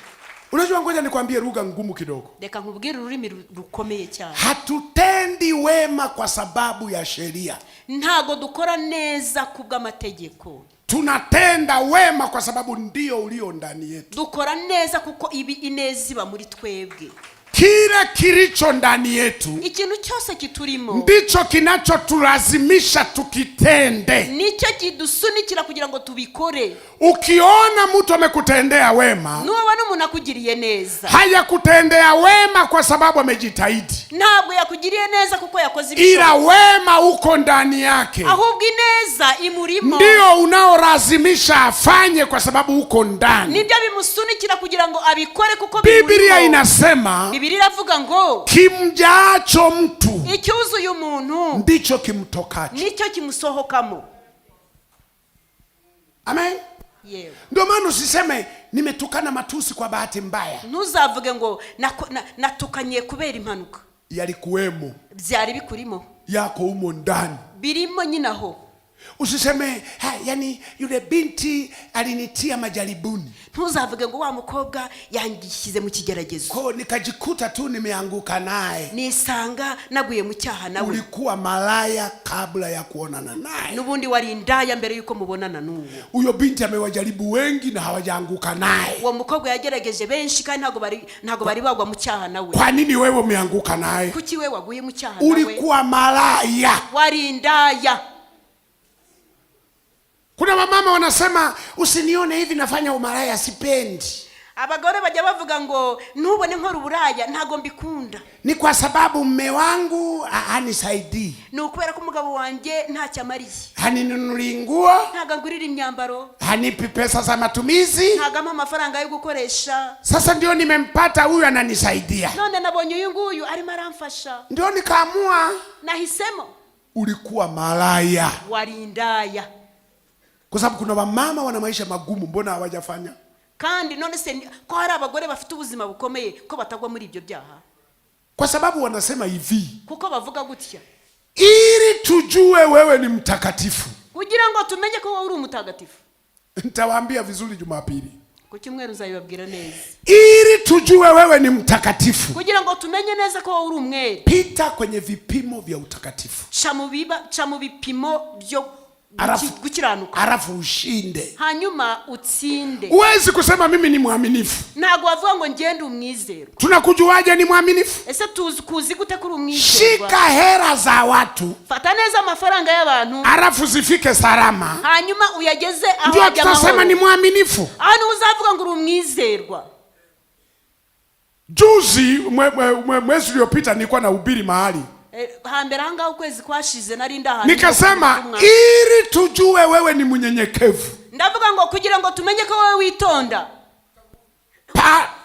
Unajua, ngoja nikwambie lugha ngumu kidogo. Reka nkubwire ururimi rukomeye cyane. Hatutendi wema kwa sababu ya sheria. Ntago dukora neza kubw'amategeko. Tunatenda wema kwa sababu ndio ulio ndani yetu. Dukora neza kuko ibi ineza iba muri twebwe. Kile kilicho ndani yetu ikintu cyose kiturimo ndicho kinachotulazimisha tukitende, nicyo kidusunikira kugira ngo tubikore. Ukiona mtu amekutendea wema, nubona umuntu akugiriye neza, hayakutendea wema kwa sababu amejitahidi, ntabwo yakugiriye neza kuko yakoze ibishoboka, ila wema uko ndani yake, ahubwo ineza imurimo, ndio unaolazimisha afanye kwa sababu uko ndani. nibyo bimusunikira kugira ngo abikore kuko Biblia inasema, Biblia iravuga ngo kimjaacho mtu icyuzuye umuntu ndicho kimtokacho. nicyo kimusohokamo. Amen. Yewe. Ndio maana usiseme nimetukana matusi kwa bahati mbaya. Ntuzavuge ngo natukanye kubera impanuka. Yalikuwemo, byari bikurimo, yako umo ndani, birimo nyinaho. Usiseme yani yule binti alinitia majaribuni. Ntuzavuge ngo wa mukobwa yangishyize mu kigeragezo, ko nikajikuta tu nimeanguka naye, nisanga naguye mu cyaha nawe. Ulikuwa malaya kabla ya kuonana naye, nubundi wari indaya mbere yuko mubonana n'uwo. Huyo binti amewajaribu wengi na hawajaanguka naye. Uwo mukobwa yagerageje benshi kandi ntago bari bagwa mu cyaha nawe. Kwa nini wewe umeanguka naye? Kuki wewe waguye mu cyaha nawe? Ulikuwa malaya, wari indaya. Kuna mama wanasema usinione hivi nafanya umalaya, sipendi. Abagore bajya bavuga ngo ntubone nkora uburaya ntago mbikunda. Ni kwa sababu mume wangu hanisaidii. Ni ukubera ko umugabo wanjye ntacyo amariye. Haninunuli nguo, ntago ngurira imyambaro, hanipi pesa za matumizi, ntago ampa amafaranga yo gukoresha. Sasa ndio nimempata huyu ananisaidia. None nabonye uyu nguyu arimo aramfasha, ndio nikaamua. Nahisemo. Ulikuwa malaya, wari indaya. Kwa sababu kuna wamama wana maisha magumu, mbona hawajafanya? Kandi none se ko hari abagore bafite ubuzima bukomeye ko batagwa muri ibyo byaha? Kwa sababu wanasema hivi, kuko bavuga gutya, ili tujue wewe ni mtakatifu, kugira ngo tumenye ko wowe uri umutagatifu. Nitawaambia vizuri Jumapili. Ku cyumweru uzabibabwira neza. Ili tujue wewe ni mtakatifu, kugira ngo tumenye neza ko wowe uri umwere, pita kwenye vipimo vya utakatifu. Cha mu bipimo byo gukiranuka. Arafu ushinde. Hanyuma utsinde. Uwezi kusema mimi ni mwaminifu. Ntago wavuga ngo ngende umwizerwa. Tunakujuaje ni mwaminifu? Ese kuzi gute kuri umwizerwa? Shika hera za watu, fata neza amafaranga y'abantu, arafu zifike salama, hanyuma uyageze aho ndio tutasema ni mwaminifu. Hano uzavuga ngo uri umwizerwa. Juzi mwezi uliopita nilikuwa nahubiri mahali, hambere hanga ukwezi kwashize nari ndahantu, nikasema ili tujue wewe ni mnyenyekevu, ndavuga ngo kugira ngo tumenye ko wewe witonda,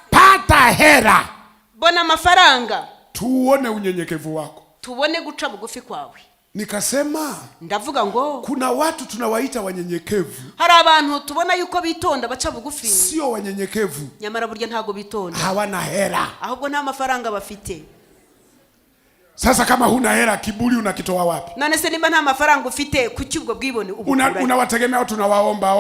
pata hera, bona amafaranga, tuone unyenyekevu wako, tubone guca bugufi kwawe. Nikasema ndavuga ngo kuna watu tunawaita wanyenyekevu, hari abantu tubona yuko bitonda baca bugufi, sio wanyenyekevu, nyamara burya ntago bitonda, hawana hera, ahubwo nta mafaranga bafite. Sasa kama huna hera, kiburi unakitoa wapi? None se nimba nta mafaranga ufite kuki ubwo bwibone unawategemea watu tunawaomba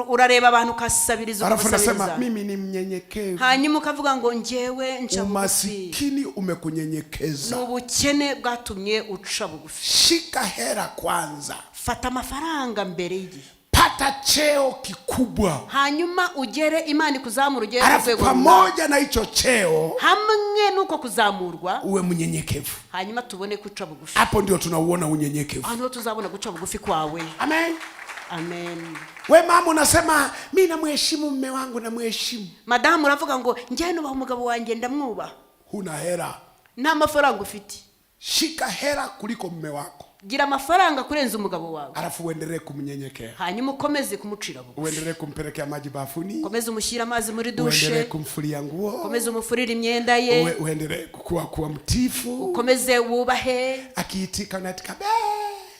urareba abantu kasabiriza alafu nasema mimi ni mnyenyekevu, hanyuma ukavuga ngo njyewe nca bugufi. Umasikini umekunyenyekeza, n'ubukene bwatumye uca bugufi. Shika hera kwanza, fata amafaranga mbere y'igihe, pata cheo kikubwa, hanyuma ugere Imana ikuzamura ugere ku rwego, pamoja na hicho cheo, hamwe nuko kuzamurwa uwe mnyenyekevu, hanyuma tubone kuca bugufi. Hapo ndio tunauona unyenyekevu. Hano tuzabona guca bugufi kwawe. Amen. Amen. We mama unasema mimi namheshimu mume wangu, namheshimu. Madamu uravuga ngo njye nubaha umugabo wanjye ndamwubaha. Huna hera, nta mafaranga ufite. Shika hera kuliko mume wako, gira amafaranga kurenza umugabo wawe, alafu uendelee kumnyenyekea, hanyuma ukomeze kumucira bugufi, uendelee kumpelekea maji bafuni, ukomeze umushyira amazi muri dushe, uendelee kumfulia nguo, ukomeze umufurira imyenda ye, uendelee kuwa mtifu, ukomeze wubahe, akiitika unatika be,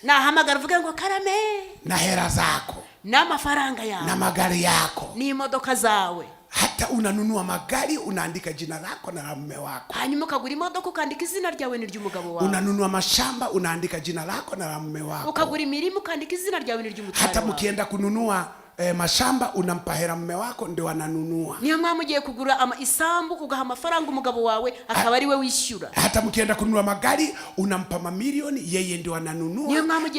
na hamagara uvuga ngo karame, na hera zako, na mafaranga yawe, na magari yako, ni imodoka zawe. Hata unanunua magari unaandika jina lako na la mume wako, hanyuma ukagura imodoka ukandika izina ryawe n'iry'umugabo wawe. Unanunua mashamba unaandika jina lako na la mume wako, ukagura imirimo ukandika izina ryawe n'iry'umutware wawe. Hata mkienda kununua mashamba unampa hela mume wako ndio ananunua. Niyo mpamvu ugiye kugura isambu ugaha amafaranga umugabo wawe akaba ari we wishyura. Hata mkienda kununua magari unampa mamilioni yeye ndio ananunua.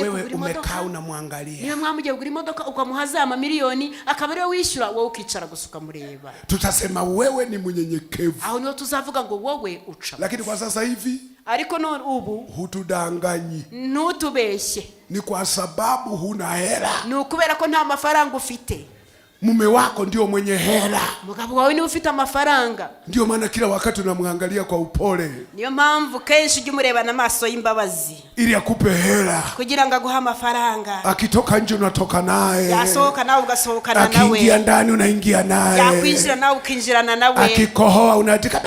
Wewe umekaa unamwangalia. Niyo mpamvu ugiye kugura imodoka ukamuha za mamilioni akaba ari we wishyura, wowe ukicara gusa ukamureba. Tutasema wewe ni mnyenyekevu. Aho niho tuzavuga ngo wowe uca. Lakini kwa sasa hivi ariko none ubu hutudanganyi. Ntutubeshye. Ni kwa sababu huna hela. Ni ukubera ko nta mafaranga ufite. Mume wako ndio mwenye hela. Mugabo wawe ni ufite amafaranga. Ndio maana kila wakati unamwangalia kwa upole. Niyo mpamvu kenshi ujye umureba n'amaso y'imbabazi. Ili akupe hela. Kugira ngo aguhe amafaranga. Akitoka nje unatoka naye. Yasohoka nawe ugasohokana nawe. Akiingia ndani unaingia naye. Yakwinjira nawe ukinjirana nawe. Akikohoa unaandika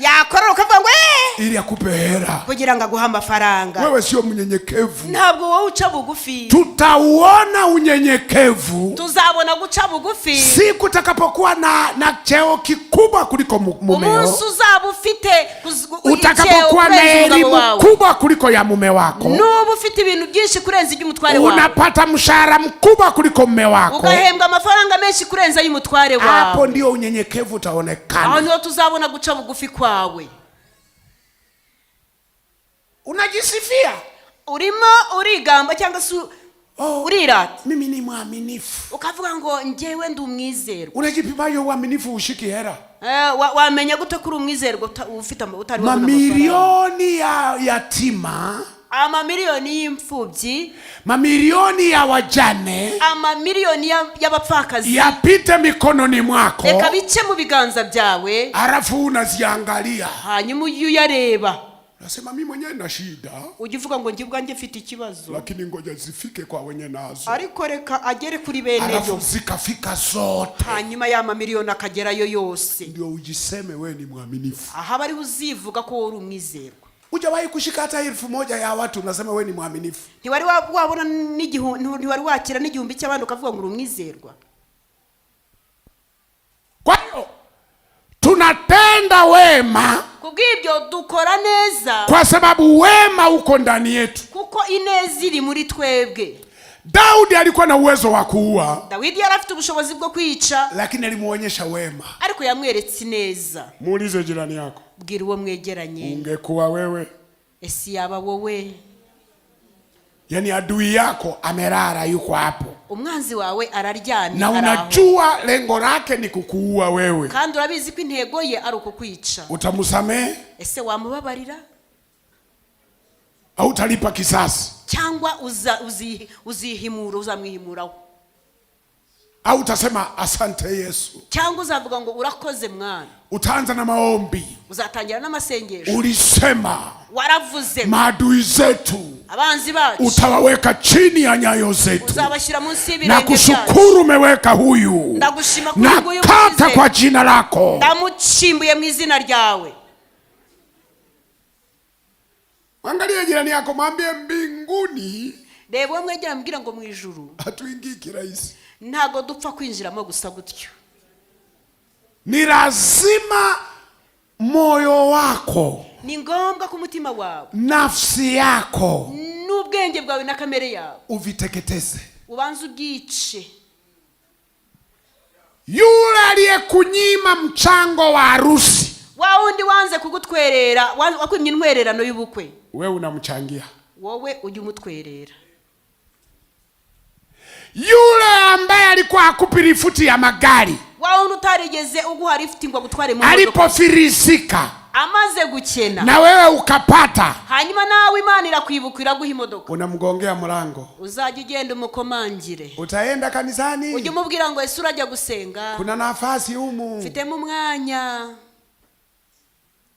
yakorora ukavuga ngo ili akupe hela. Kugira ngo aguhe amafaranga. Wewe sio mnyenyekevu. Ntabwo wowe uca bugufi. Tutauona unyenyekevu. Tuzabona guca bugufi siku utakapokuwa na cheo kikubwa kuliko mumeo. Umunsi uzaba ufite utakapokuwa na elimu kubwa kuliko ya mume wako. Nubu ufite ibintu byinshi kurenza y'umutware wawe. Unapata mshahara mkubwa kuliko mume wako. Ugahembwa amafaranga menshi kurenza y'umutware wawe. Hapo ndio unyenyekevu utaonekana. Aho niho tuzabona guca bugufi kwawe. Unajisifia. Urimo urigamba cyangwa se urirata. Mimi ni mwaminifu. Ukavuga ngo njyewe ndi umwizerwa. Unajipimayo uaminifu ushiki hera. Wamenya gute kuri umwizerwa ufite utari wa mamilioni ya yatima. Amamiliyoni y'imfubyi. Mamilioni ya wajane. Amamiliyoni y'abapfakazi. Yapite mikononi mwako. Reka bice mu biganza byawe. Arafu unaziangalia. Hanyuma uyareba. Nasema mimi mwenyewe na shida. Ujivuga ngo njye ubwanjye mfite ikibazo. Lakini ngoja zifike kwa wenye nazo. Ariko reka agere kuri bene yo. Arafu zikafika zote. Hanyuma ya mamiliyoni akagerayo yose. Ndio ujiseme wewe ni mwaminifu. Aha bari uzivuga ko uri umwizerwa. Hujawahi kushika hata 1000 ya watu unasema wewe ni mwaminifu. Ntiwari wabona ntiwari wakira n'igihumbi cy'abandi ukavuga ngo uri umwizerwa. Kwa hiyo tunatenda wema. Kubw'ibyo dukora neza. Kwa sababu wema uko ndani yetu. Kuko ineza iri muri twebwe. Daudi alikuwa na uwezo wa kuua. Dawidi yari afite ubushobozi bwo kwica. Lakini alimuonyesha wema. Ariko yamweretse ineza. Muulize jirani yako. Bwira uwo mwegeranye. Ungekuwa wewe. Esi yaba wowe. Yani adui yako amelala yuko hapo. Umwanzi wawe araryamye na unajua lengo lake ni kukuua wewe. Kandi urabizi ko intego ye ari ukukwica. Utamusamehe? Ese wamubabarira? Au utalipa kisasi? Cyangwa uzihimura uzamwihimuraho? Au utasema asante Yesu? Cyangwa uzavuga ngo urakoze mwana? Utaanza na maombi. Uzatangira n'amasengesho. Ulisema waravuze maadui zetu abanzi bacu utawaweka chini ya nyayo zetu. Uzabashira munsi y'ibirenge byacu. Na kushukuru umeweka huyu. Ndagushima kuri huyu. Nakata kwa jina lako. Ndamuchimbuye mu izina ryawe. Angalia jirani yako mwambie mbinguni. Reba mwegera mbwira ngo mu ijuru. Hatuingii kirahisi. Ntago dupfa kwinjiramo gusa gutyo. Ni lazima moyo wako. Ni ngombwa ku mutima wawe. Nafsi yako. N'ubwenge bwawe na kamere yawe. Uviteketeze. Ubanze ubyice. Yule aliyekunyima mchango wa harusi. Wa wundi wanze kugutwerera, wakwimye intwererano y'ubukwe. Wewe unamchangia. Wowe ujye umutwerera. Yule ambaye alikuwa akupi rifuti ya magari. Wa wundi utarigeze uguha rifti ngo gutware mu modoka. Alipofirisika. Amaze gukena. Na wewe ukapata. Hanyuma nawe Imana irakwibukira guha imodoka. Unamgongea mlango. Uzajya ugenda umukomangire. Utaenda kanisani. Ujye umubwira ngo Yesu urajya gusenga. Kuna nafasi humu. Mfitemo umwanya.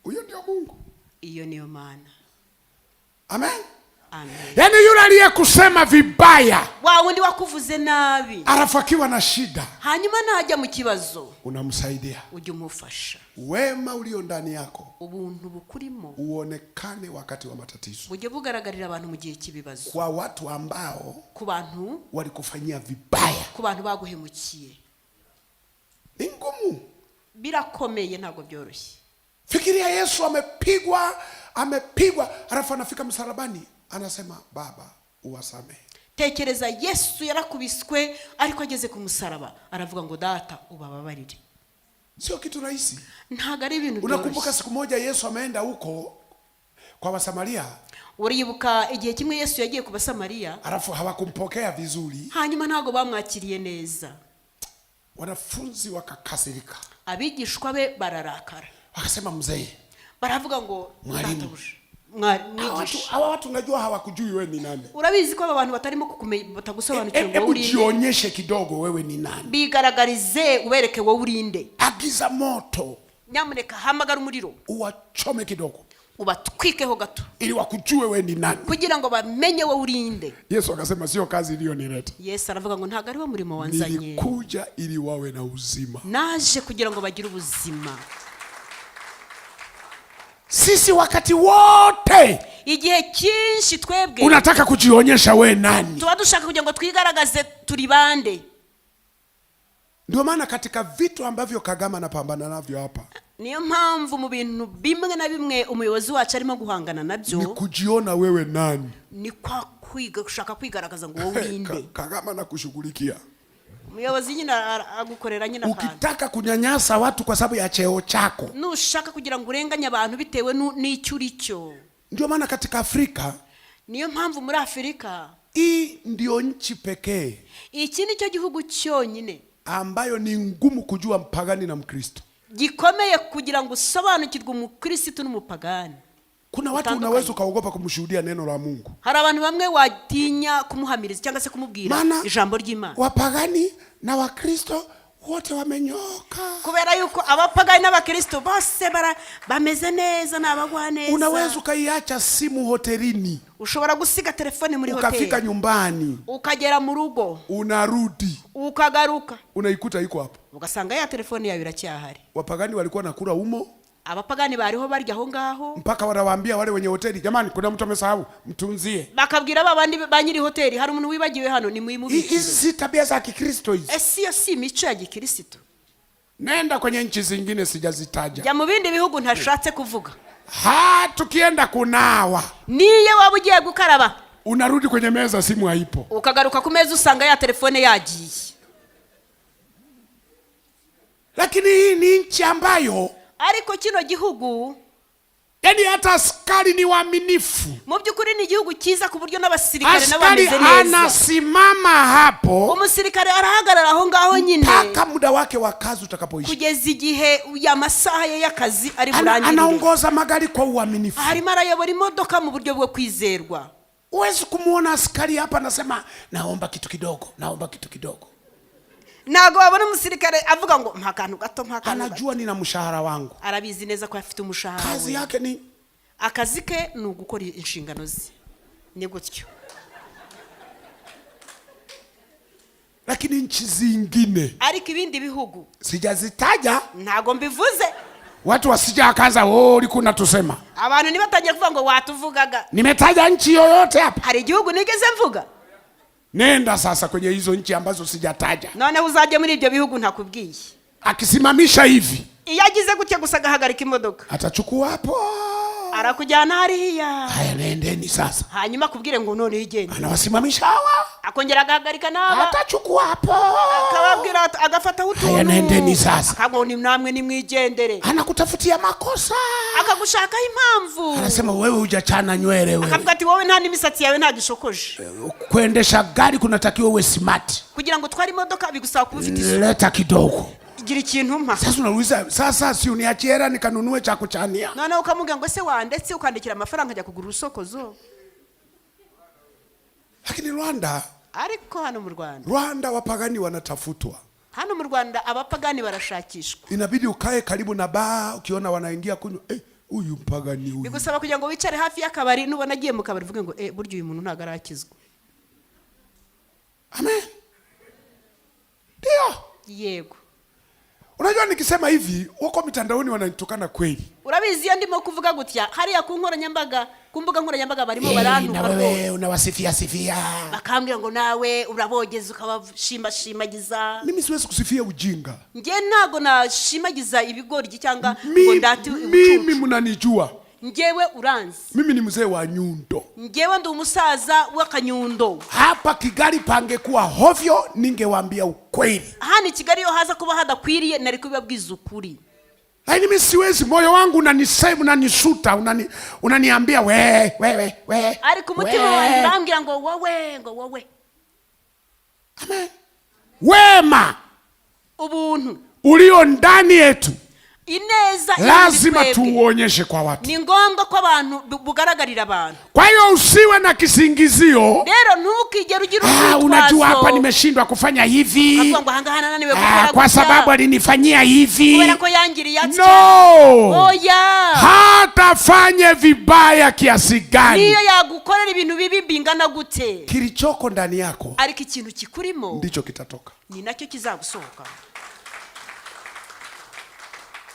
Huyo ndio Mungu. Iyo niyo Mana. Amen. Amen. Yani yule aliyekusema vibaya. Wa wundi wakuvuze nabi. Arafakiwa na shida. Hanyuma najya mu kibazo. Unamsaidia. Ujye umufasha. Wema ulio ndani yako. Ubuntu bukurimo. Uonekane wakati wa matatizo. Ujye bugaragarira abantu mu gihe cy'ibibazo. Kwa watu ambao ku bantu walikufanyia vibaya. Ku bantu baguhemukiye. Ni ngumu. Birakomeye ntago byoroshye. Fikiria Yesu amepigwa, alafu anafika msalabani, anasema Baba uwasamehe. tekereza Yesu yarakubiswe ariko ageze ku musaraba aravuga ngo data ubababarire. Sio kitu rahisi. Ntago ari ibintu byoroshye. Unakumbuka siku moja Yesu ameenda huko kwa Wasamaria? Uribuka igihe kimwe Yesu yagiye ku Basamariya, alafu hawakumpokea vizuri, hanyuma ntago bamwakiriye neza. Wanafunzi wakakasirika, abigishwa be bararakara, wakasema mzee, baravuga ngo mwalimu, hawa watu unajua hawakujui wewe ni nani. Urabizi ko aba bantu batarimo batagusobanukira ngo urinde. Jionyeshe kidogo wewe ni nani. Bigaragarize ubereke wowe urinde. Agiza moto, nyamuneka hamagara umuriro, uwachome kidogo, ubatwikeho gato, ili wakujue wewe ni nani, kugira ngo bamenye wowe urinde. Yesu akasema sio kazi iliyonileta. Yesu aravuga ngo ntago ari wo murimo wanzanye. Nilikuja ili wawe na uzima. Naje kugira ngo bagire ubuzima. Sisi wakati wote igihe cyinshi twebwe unataka kujionyesha we nani. Tuba dushaka kugira ngo twigaragaze turi bande. Ndio maana katika vitu ambavyo Kagame anapambana navyo hapa, niyo mpamvu mu bintu bimwe na bimwe umuyobozi wacu arimo guhangana nabyo, ni kujiona wewe nani, ni kwa kwiga gushaka kwigaragaza ngo wowe urinde. Kagame anakushughulikia. Umuyobozi nyina agukorera nyina kandi. Ukitaka kunyanyasa watu kwa sababu ya cheo chako, nushaka kugira ngo urenganye abantu bitewe n'icyo uricyo. Ndio maana katika Afrika, niyo mpamvu muri Afrika, hii ndio nchi pekee, iki ni cyo gihugu cyonyine ambayo ni ngumu kujua mpagani na Mkristo, gikomeye kugira ngo usobanukirwe umukristo n'umupagani. Kuna watu unaweza ukaogopa kumshuhudia neno la Mungu. Hari abantu bamwe watinya kumuhamiriza cyangwa se kumubwira ijambo ry'Imana. Wapagani na Wakristo wote wamenyoka, kubera yuko abapagani n'abakristo bose bameze neza n'abagwa neza. Unaweza ukaiacha simu hotelini, ushobora gusiga telefone muri hoteli, ukafika nyumbani, ukagera mu rugo, unarudi, ukagaruka, unaikuta iko hapo, ugasanga ya telefone yawe iracyahari. Wapagani walikuwa nakula umo, abapagani bariho barya aho ngaho, mpaka wanawaambia wale wenye hoteli, jamani kuna mtu amesahau mtunzie. Bakabwira babandi banyiri hoteli, hari umuntu wibagiwe hano ni muimubiki. Hizi si tabia za Kikristo hizi. Sio si mico ya Gikristo. Nenda kwenye nchi zingine sijazitaja, ya mu bindi bihugu ntashatse kuvuga. Tukienda kunawa, niye waba ugiye gukaraba, unarudi kwenye meza simu haipo, ukagaruka ku meza usanga ya telefone yagiye. Lakini hii ni nchi ambayo, ariko kino gihugu, yani hata askari ni waaminifu. Mu byukuri ni igihugu cyiza ku buryo n'abasirikare n'abameze neza. Askari anasimama hapo, umusirikare arahagarara aho ngaho nyine mpaka muda wake wa kazi utakapoisha, kugeza igihe ya masaha ye y'akazi ari burangirire. Anaongoza magari kwa uaminifu, harimo arayobora imodoka mu buryo bwo kwizerwa. Uwezi kumuona askari hapa anasema naomba kitu kidogo, naomba kitu kidogo. Nago wabona umusirikare avuga ngo mpakantu gato mpakantu. Anajua nina mshahara wangu, arabizi neza ko afite umushahara. Kazi yake ni akazi ke ni ugukora inshingano ze, ni gutyo. Lakini nchi zingine, ariko ibindi bihugu sijazitaja, ntago mbivuze, watu wasija akaza uri tusema. Abantu nibatangiye kuvuga ngo watuvugaga. Nimetaja nchi yoyote hapa? Hari igihugu nigeze mvuga? Nenda sasa kwenye hizo nchi ambazo sijataja. None uzaje muri ibyo bihugu ntakubwiye. Akisimamisha hivi, iyo agize gutya gusa gahagarika imodoka, atachukua hapo, arakujyana hariya. Haya nendeni sasa. Hanyuma kubwire ngo none igende. Anawasimamisha hawa, akongera agahagarika naba, atachukua hapo, akababwira agafata utuntu. Haya nendeni sasa. Akabwo ni namwe ni mwigendere. Anakutafutia makosa, akagushaka impamvu. Anasema wewe hujachana nywele wewe. Akavuga ati wowe nta nimisatsi yawe nta gishokoje. Kuendesha gari kunatakiwa uwe smart. Kugira ngo twari imodoka bigusaba kuba ufite isuku. Leta kidogo. Gira ikintu mpa. Sasa unauliza sasa si uniachera nikanunue cha kuchania. None ukamuga ngo se wandetse ukandikira amafaranga ajya kugura usokozo. Lakini Rwanda, ariko hano mu Rwanda, Rwanda wapagani wanatafutwa. Hano mu Rwanda abapagani barashakishwa. Inabidi ukae karibu na baa, ukiona wanaingia kunywa, huyu mpagani huyu. Bigusaba kugira ngo wicare hafi y'akabari, nubona agiye mu kabari uvuge ngo buryo uyu muntu ntago arakizwa. Amen. Ndio. Yego. Unajua nikisema hivi, wako mitandaoni wananitukana kweli. Urabizi iyo ndimo kuvuga gutya, hariya ku nkoranyambaga, ku mbuga nkoranyambaga barimo barantuka. Na wewe unawasifia sifia. Bakambwira ngo nawe urabogeza ukabashimagiza. Mimi siwezi kusifia ujinga. Nge ntago nashimagiza ibigori cyangwa ngo ndati ubucucu. Mimi mnanijua. Ngewe uranzi. Mimi ni mzee wa Nyundo. Ngewe ndi umusaza w'Akanyundo. Hapa Kigali pangekuwa hovyo ningewaambia ukweli. Hani Kigali yo haza kuba hadakwiriye nari kubabwiza ukuri. Lakini mimi siwezi, moyo wangu unanisema, unanisuta, unaniambia we. Ari kumutima wanjye urambwira ngo wowe. Amen. Wema Ubuntu ulio ndani yetu ineza lazima tuuonyeshe kwa watu. Ni ngombwa ko abantu bugaragarira abantu. Kwa hiyo usiwe na kisingizio. Rero ntukigere ugira urwitwazo. Unajua hapa nimeshindwa kufanya hivi. Kwa sababu alinifanyia hivi. Kubera ko yangiriye atya. No. Oya. Hatafanye vibaya kiasi gani. Niyo yagukorera ibintu bibi bingana gute. Kilichoko ndani yako, ariko ikintu kikurimo ndicho kitatoka. Ni nacyo kizagusohoka.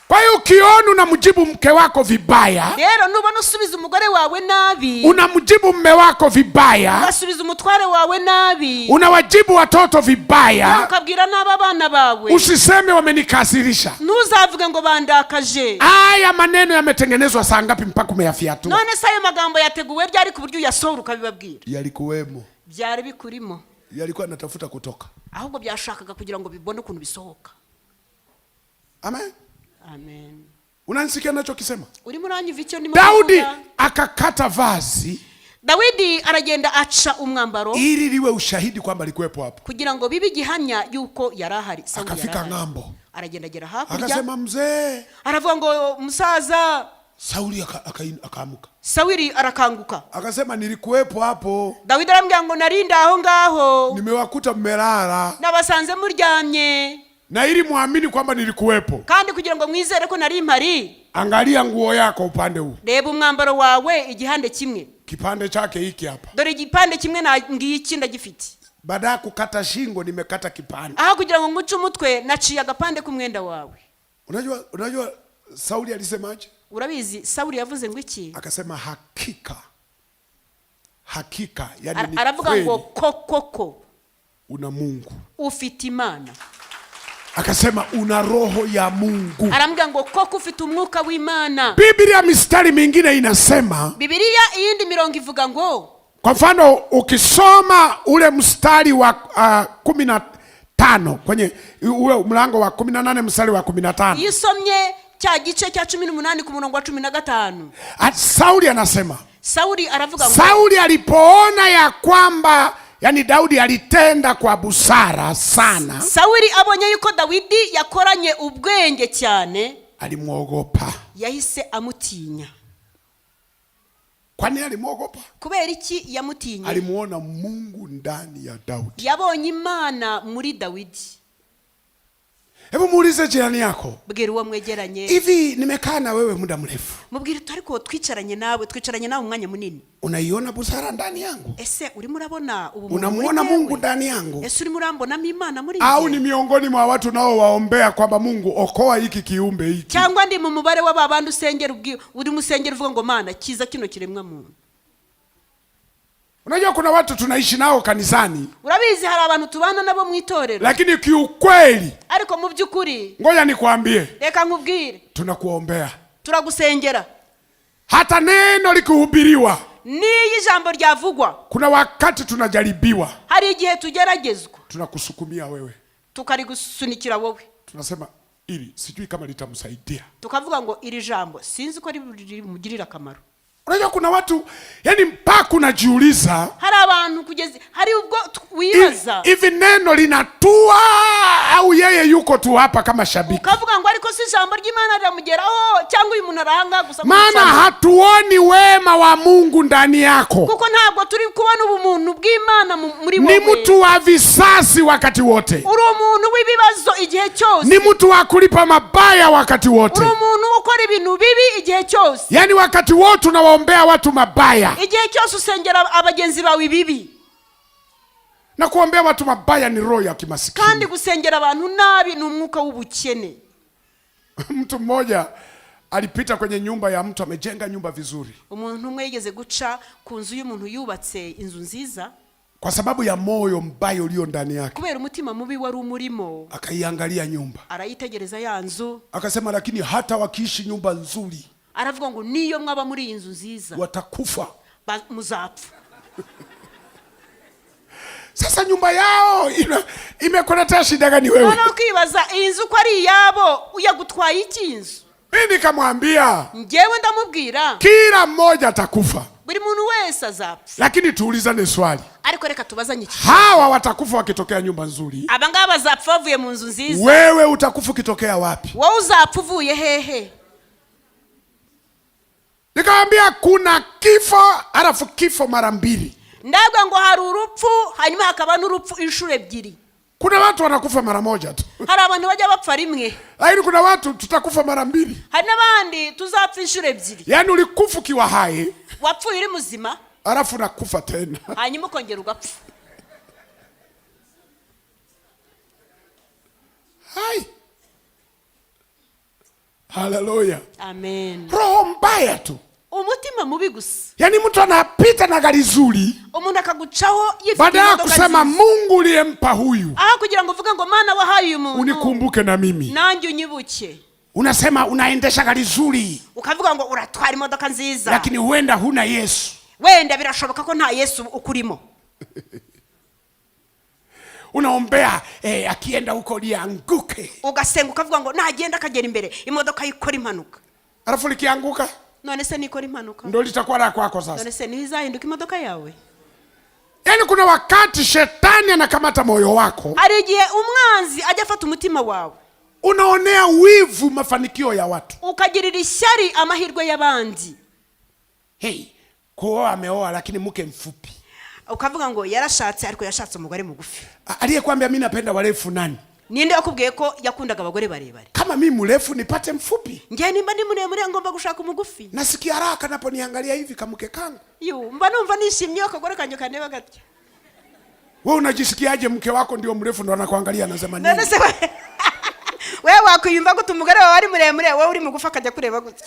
Kwa hiyo ukiona unamjibu mke wako vibaya, rero nubona usubiza umugore wawe nabi, unamjibu mume wako vibaya, unasubiza umutware wawe nabi, unawajibu watoto vibaya, ukabwira n'aba bana bawe, usiseme wamenikasirisha. Ntuzavuge ngo bandakaje. Haya maneno yametengenezwa saa ngapi mpaka umeyafiatu? None se ayo magambo yateguwe ryari ku buryo yasohora ukabibabwira? Yalikuwemo. Byari bikurimo. Yalikuwa natafuta kutoka. Ahubwo byashakaga kugira ngo bibone ukuntu bisohoka. Amen. Amen. Unanisikia nachokisema? Urimo uranyumva icyo ndimo Daudi kuvuga? akakata vazi. Dawidi aragenda aca umwambaro ili liwe ushahidi kwamba alikuwepo hapo, kugira ngo bibe gihamya yuko yarahari. Akafika ngambo, aragenda agera hakurya, akasema mzee, aravuga ngo musaza. Sauli akaamuka. Sauli arakanguka, akasema nilikuwepo hapo. Dawidi arambwira ngo narinda aho ngaho, nimewakuta mmelala, nabasanze muryamye, na ili muamini kwamba nilikuwepo, kandi kugira ngo mwizere ko nari mpari, angalia nguo yako upande huu. Reba umwambaro wawe igihande kimwe. Kipande chake hiki hapa. Dore igipande kimwe na ngiki ndagifite. Baada ya kukata shingo nimekata kipande. Aha kugira ngo nguce umutwe naciye agapande kumwenda wawe. Unajua Sauli alisemaje? Urabizi Sauli yavuze ngo iki? Akasema hakika yani aravuga ngo kokoko una Mungu, ufite Imana. Akasema una roho ya Mungu. Arambwira ngo koko ufite umwuka w'Imana. Biblia mistari mingine inasema, Biblia iyindi mirongo ivuga ngo, kwa mfano ukisoma ule mstari wa 15 kwenye ule mlango wa 18 mstari wa 15, yisomye cya gice cya 18 ku murongo wa 15, Sauli anasema, Sauli aravuga ngo, Sauli alipoona ya kwamba yani Daudi alitenda kwa busara sana, Sauli abonye yuko Dawidi yakoranye ubwenge cyane, alimuogopa. Yahise amutinya. Kwani alimuogopa? Kubera iki yamutinya? Alimuona Mungu ndani ya Daudi. Yabonye Imana muri Dawidi. Hebu muulize jirani yako, bwira uwo mwegeranye, hivi nimekaa na wewe muda mrefu, mubwire ariko twicaranye nawe umwanya munini, unaiona busara ndani yangu? Ese urimo urabona ubu unamuona Mungu ndani yangu? Ese urimo urambona Imana muri au ni miongoni mwa watu nao waombea kwamba Mungu okoa hiki kiumbe hiki? Cyangwa ndi mu mubare w'abantu usengera uri musengera uvuga ngo Mana kiza kino kiremwa muntu? Unajua kuna watu tunaishi nao kanisani, urabizi hari abantu tubana nabo mu itorero, lakini kiukweli, ariko mu byukuri, ngoja nikwambie, reka nkubwire, tunakuombea, turagusengera. Hata neno likihubiriwa, niyi jambo ryavugwa, kuna wakati tunajaribiwa, hari igihe tugeragezwa, tunakusukumia wewe, tukarigusunikira wowe, tunasema ili sijui kama litamsaidia, tukavuga ngo iri jambo sinzi ko rimugirira akamaro. Unajua kuna watu yani mpaka unajiuliza, hari abantu kugeza hari ubwo wibaza hivi neno linatua au yeye yuko tu hapa kama shabiki? Ukavuga ngo ariko si jambo ry'Imana riramugeraho cyangwa uyu muntu arahanga gusa, maana hatuoni wema wa Mungu ndani yako, kuko ntabwo turi kubona ubumuntu bw'Imana muri wowe. Ni mtu wa visasi wakati wote, uri umuntu w'ibibazo igihe cyose, ni mtu wa kulipa mabaya wakati wote, uri umuntu ukora ibintu bibi igihe cyose, yani wakati wote unawaombea watu mabaya, igihe cyose usengera abagenzi bawe bibi. Na kuombea watu mabaya ni roho ya kimasikini, kandi gusengera abantu nabi ni umwuka w'ubukene. Mtu mmoja alipita kwenye nyumba ya mtu amejenga nyumba vizuri, umuntu umwe yigeze guca ku nzu y'umuntu yubatse inzu nziza, kwa sababu ya moyo mbaya ulio ndani yake, kubera umutima mubi wari umurimo, akaiangalia nyumba, arayitegereza ya nzu, akasema lakini hata wakiishi nyumba nzuri, aravuga ngo niyo mwaba muri iyi nzu nziza watakufa, muzapfa. Sasa nyumba yao imekuletea shida gani wewe? None ukibaza iyi nzu ko ari iyabo uyagutwaye iki inzu? Mimi nikamwambia, ngewe ndamubwira kila mmoja atakufa, buri muntu wese azapfa. Lakini tuulizane swali, ariko reka tubazanye iki, hawa watakufa wakitokea nyumba nzuri, aba ngaba bazapfa bavuye mu nzu nziza, wewe utakufa ukitokea wapi? wowe uzapfa uvuye hehe? Nikamwambia kuna kifo, alafu kifo mara mbili. Ndabwa ngo hari urupfu hanyuma hakaba n'urupfu inshuro ebyiri. Kuna watu wanakufa mara moja tu. Hari abantu bajya bapfa rimwe. Lakini kuna watu tutakufa mara mbili. Hari n'abandi tuzapfa inshuro ebyiri. Yaani ulikufa ukiwa hai, wapfuye uri muzima, alafu nakufa tena. hanyuma ukongera ugapfa. Hai. Haleluya. Amen. Roho mbaya tu. Umutima mubi gusa. Yaani mtu anapita na gari zuri, umuntu akagucaho baada ya kusema Mungu uliyempa huyu, kugira ngo uvuge ngo Mana wahaye uyu muntu unikumbuke na mimi, nanjye unyibuke. Unasema unaendesha gari zuri, ukavuga ngo uratwara imodoka nziza, lakini huenda huna Yesu. Wenda birashoboka ko nta Yesu ukurimo. Unaombea akienda huko lianguke, ugasenga ukavuga ngo nagenda akagera imbere imodoka yikora impanuka, alafu likianguka none se nikora impanuka ndio litakuwa la kwako sasa. None se nizahinduka imodoka yawe? Yaani kuna wakati shetani anakamata moyo wako, hari igihe umwanzi ajya afata umutima wawe, unaonea wivu mafanikio ya watu, ukagirira ishyari amahirwe y'abandi. Hey, kuoa ameoa lakini mke mfupi, ukavuga ngo yarashatse ariko yashatse umugore mugufi. Aliyekwambia mimi napenda warefu nani? Ninde akubwiye ko yakundaga abagore barebare? Kama mimi mrefu nipate mfupi? Ngiye nimba ni muremure ngomba gushaka umugufi. Nasikia haraka naponiangalia hivi kamuke kangu. Mba numva nishimye akagore kanyo kaneba gatya. Wewe unajisikiaje mke wako ndio mrefu ndo anakuangalia anasema nini? None se wewe wakuyumva ko umugore wawe ari muremure wewe uri mugufi akajya kureba gutya.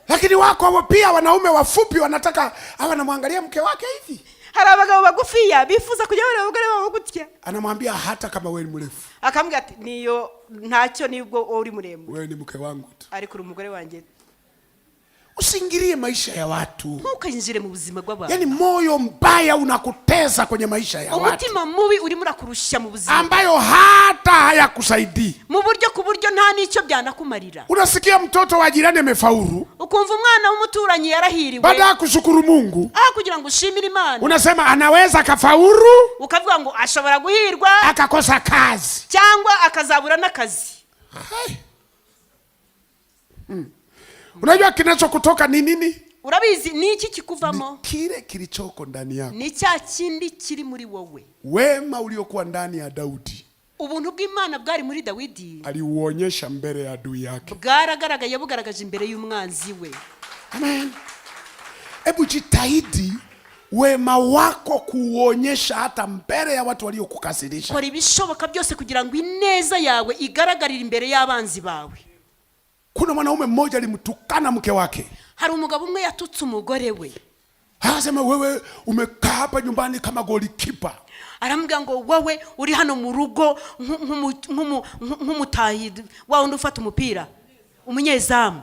Lakini wako pia wanaume wafupi wanataka awe anamwangalia mke wake hivi. Hari abagabo bagufiya bifuza kujya bareba abagore babo gutya. Anamwambia hata kama wewe ni mrefu. Akambwira ati niyo ntacyo nibwo uri muremure. Wewe ni mke wangu tu. Ariko uri umugore wanjye. Usiingilie maisha ya watu. Ntukayinjire mu buzima bw'abantu. Yaani moyo mbaya unakutesa kwenye maisha ya watu. Umutima mubi uri murakurusha mu buzima. Ambayo hata hayakusaidii. Mu buryo ku buryo nta nicyo byanakumarira. Unasikia mtoto wa jirani amefaulu, ukumva umwana w'umuturanyi yarahiriwe, baada ya kushukuru Mungu, kugira ngo ushimire Imana, unasema anaweza kafaulu, ukavuga ngo ashobora guhirwa akakosa kazi cyangwa akazabura n'akazi. Unajua kinachokutoka ni nini? Urabizi ni iki kikuvamo? Kile kilichoko ndani yako. Ni cya kindi kiri muri wowe. Wema uliokuwa ndani ya Daudi, ubuntu bw'Imana bwari muri Dawidi, aliuonyesha mbele ya adui yake. Bwaragaragaye bugaragaje imbere y'umwanzi we. Amen. Hebu jitahidi wema wako kuuonyesha hata mbele ya watu waliokukasirisha. Kora ibishoboka byose kugira ngo ineza yawe igaragarire imbere y'abanzi bawe. Kuna mwanaume mmoja alimtukana mke wake. Hari umugabo umwe yatutse umugore we. Anasema wewe umekaa hapa nyumbani kama goalkeeper. Arambwira ngo wowe uri hano mu rugo nk'umutahi wa undi ufata umupira umunyezamu.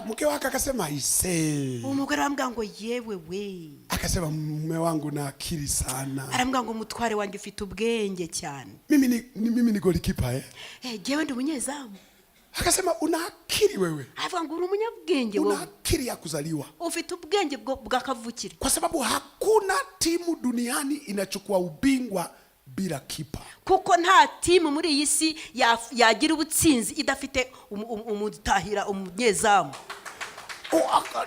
Mke wake akasema ise. Umugore arambwira ngo yewe we. Akasema mume wangu na akili sana. Arambwira ngo mutware wanjye ufite ubwenge cyane. Mimi ni goalkeeper jewe ndi umunyezamu. Akasema una akili wewe. Avuga ngo uri umunyabwenge wewe. Una akili ya kuzaliwa. Ufite ubwenge bw'akavukire. Kwa sababu hakuna timu duniani inachukua ubingwa bila kipa. Kuko nta timu muri iyi si yagira ubutsinzi idafite umutahira umunyezamu.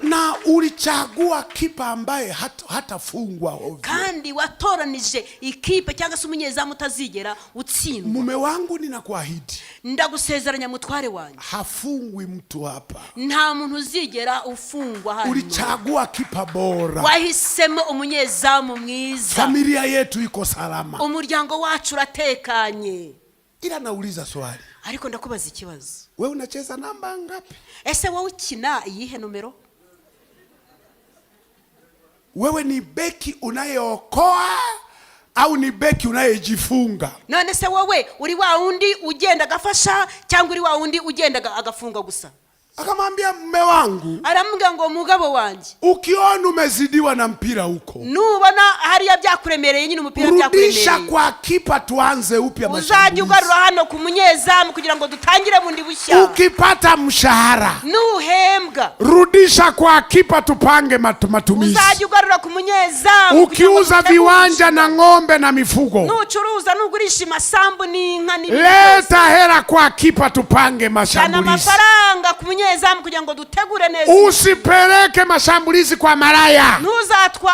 Na ulichagua kipa ambaye hatafungwa ovyo. Kandi watoranije ikipe cyangwa se umunyezamu utazigera utsindwa. Mume wangu ninakuahidi, ndagusezeranya mutware wanjye, hafungwi mtu hapa. Nta muntu uzigera ufungwa hano. Ulichagua kipa bora. Wahisemo umunyezamu mwiza. Familia yetu iko salama. Umuryango wacu uratekanye. Ila nauliza swali. Ariko ndakubaza ikibazo. Wewe unacheza namba ngapi? Ese wowe ukina iyihe numero? Wewe ni beki unayeokoa au ni beki unayejifunga? None se wowe uri wa undi ugenda agafasha cyangwa uri wa undi ugenda agafunga gusa? Akamwambia mume wangu, aramubwira ngo mugabo wanje, ukiona umezidiwa na mpira huko, nubona hariya byakuremereye nyine umupira byakuremereye, rudisha kwa kipa tuanze upya mashambulizi. Uzajya ugarura hano ku munyezamu kugira ngo dutangire bundi bushya. Ukipata mshahara, nuhembwa, rudisha kwa kipa tupange matumizi. Uzajya ugarura ku munyezamu. Ukiuza viwanja na ng'ombe na mifugo, nucuruza nugurisha masambu n'inka n'ibindi, leta hela kwa kipa tupange mashambulizi. Kana amafaranga ku munyezamu kugira ngo dutegure neza. Usipeleke mashambulizi kwa maraya.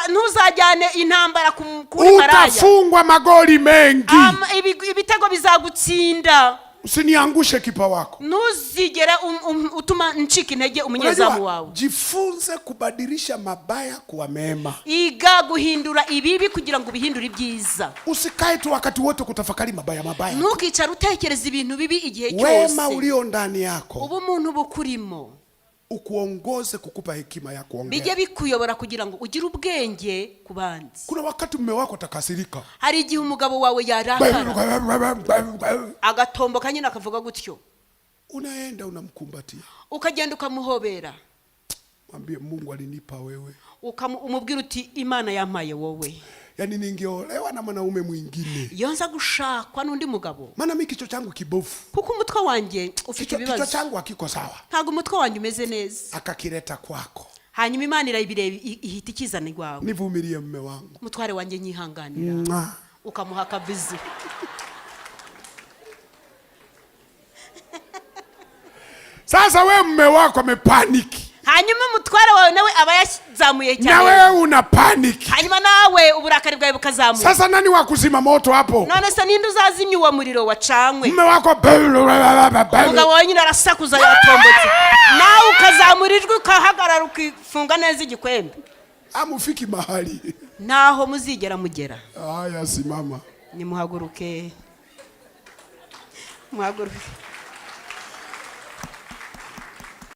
Ntuzajyane intambara kuri maraya. Utafungwa magoli mengi. Ibitego bizagutsinda. Usiniangushe kipa wako. Ntuzigere utuma nchiki intege umunyezamu wawe. Jifunze kubadilisha mabaya kuwa mema. Iga guhindura ibibi kugira ngo bihindure ibyiza. Usikae tu wakati wote kutafakari mabaya. Ntukicara utekereza ibintu bibi igihe cyose. Wema ulio ndani yako, ubumuntu bukurimo, ukuongoze kukupa hekima ya kuongea. Bijye bikuyobora kugira ngo ugire ubwenge ku bandi. Kuna wakati mume wako atakasirika, hari igihe umugabo wawe yarakara agatomboka nyine akavuga gutyo, unaenda unamkumbatia, ukagenda ukamuhobera, mwambie Mungu alinipa wewe, umubwira uti Imana yampaye wowe. Yani ningeolewa na mwanaume mwingine, yonza gushakwa n'undi mugabo, maana mimi kichwa changu kibofu, kuko umutwe wanje ufite ibibazo, kichwa changu hakiko sawa, ntago umutwe wanje umeze neza. Akakireta kwako, hanyuma Imana irabireba ihita ikizana igwawe. Nivumilie mume wangu, mutware wanje nyihanganira, ukamuha kavizi. Sasa wewe mume wako amepaniki, hanyuma mutware wawe nawe aba yazamuye cyane, na wewe una panic, hanyuma nawe uburakari bwawe bukazamuka. Sasa nani wa kuzima moto hapo? None se ninde uzazimya uwo muriro wacanywe? Mume wako umugabo wawe nyine arasakuza yatombotse, nawe ukazamurijwe ukahagarara ukifunga neza igikwembe. Amufiki mahali naho muzigera mugera. Aya, simama, nimuhaguruke, muhaguruke.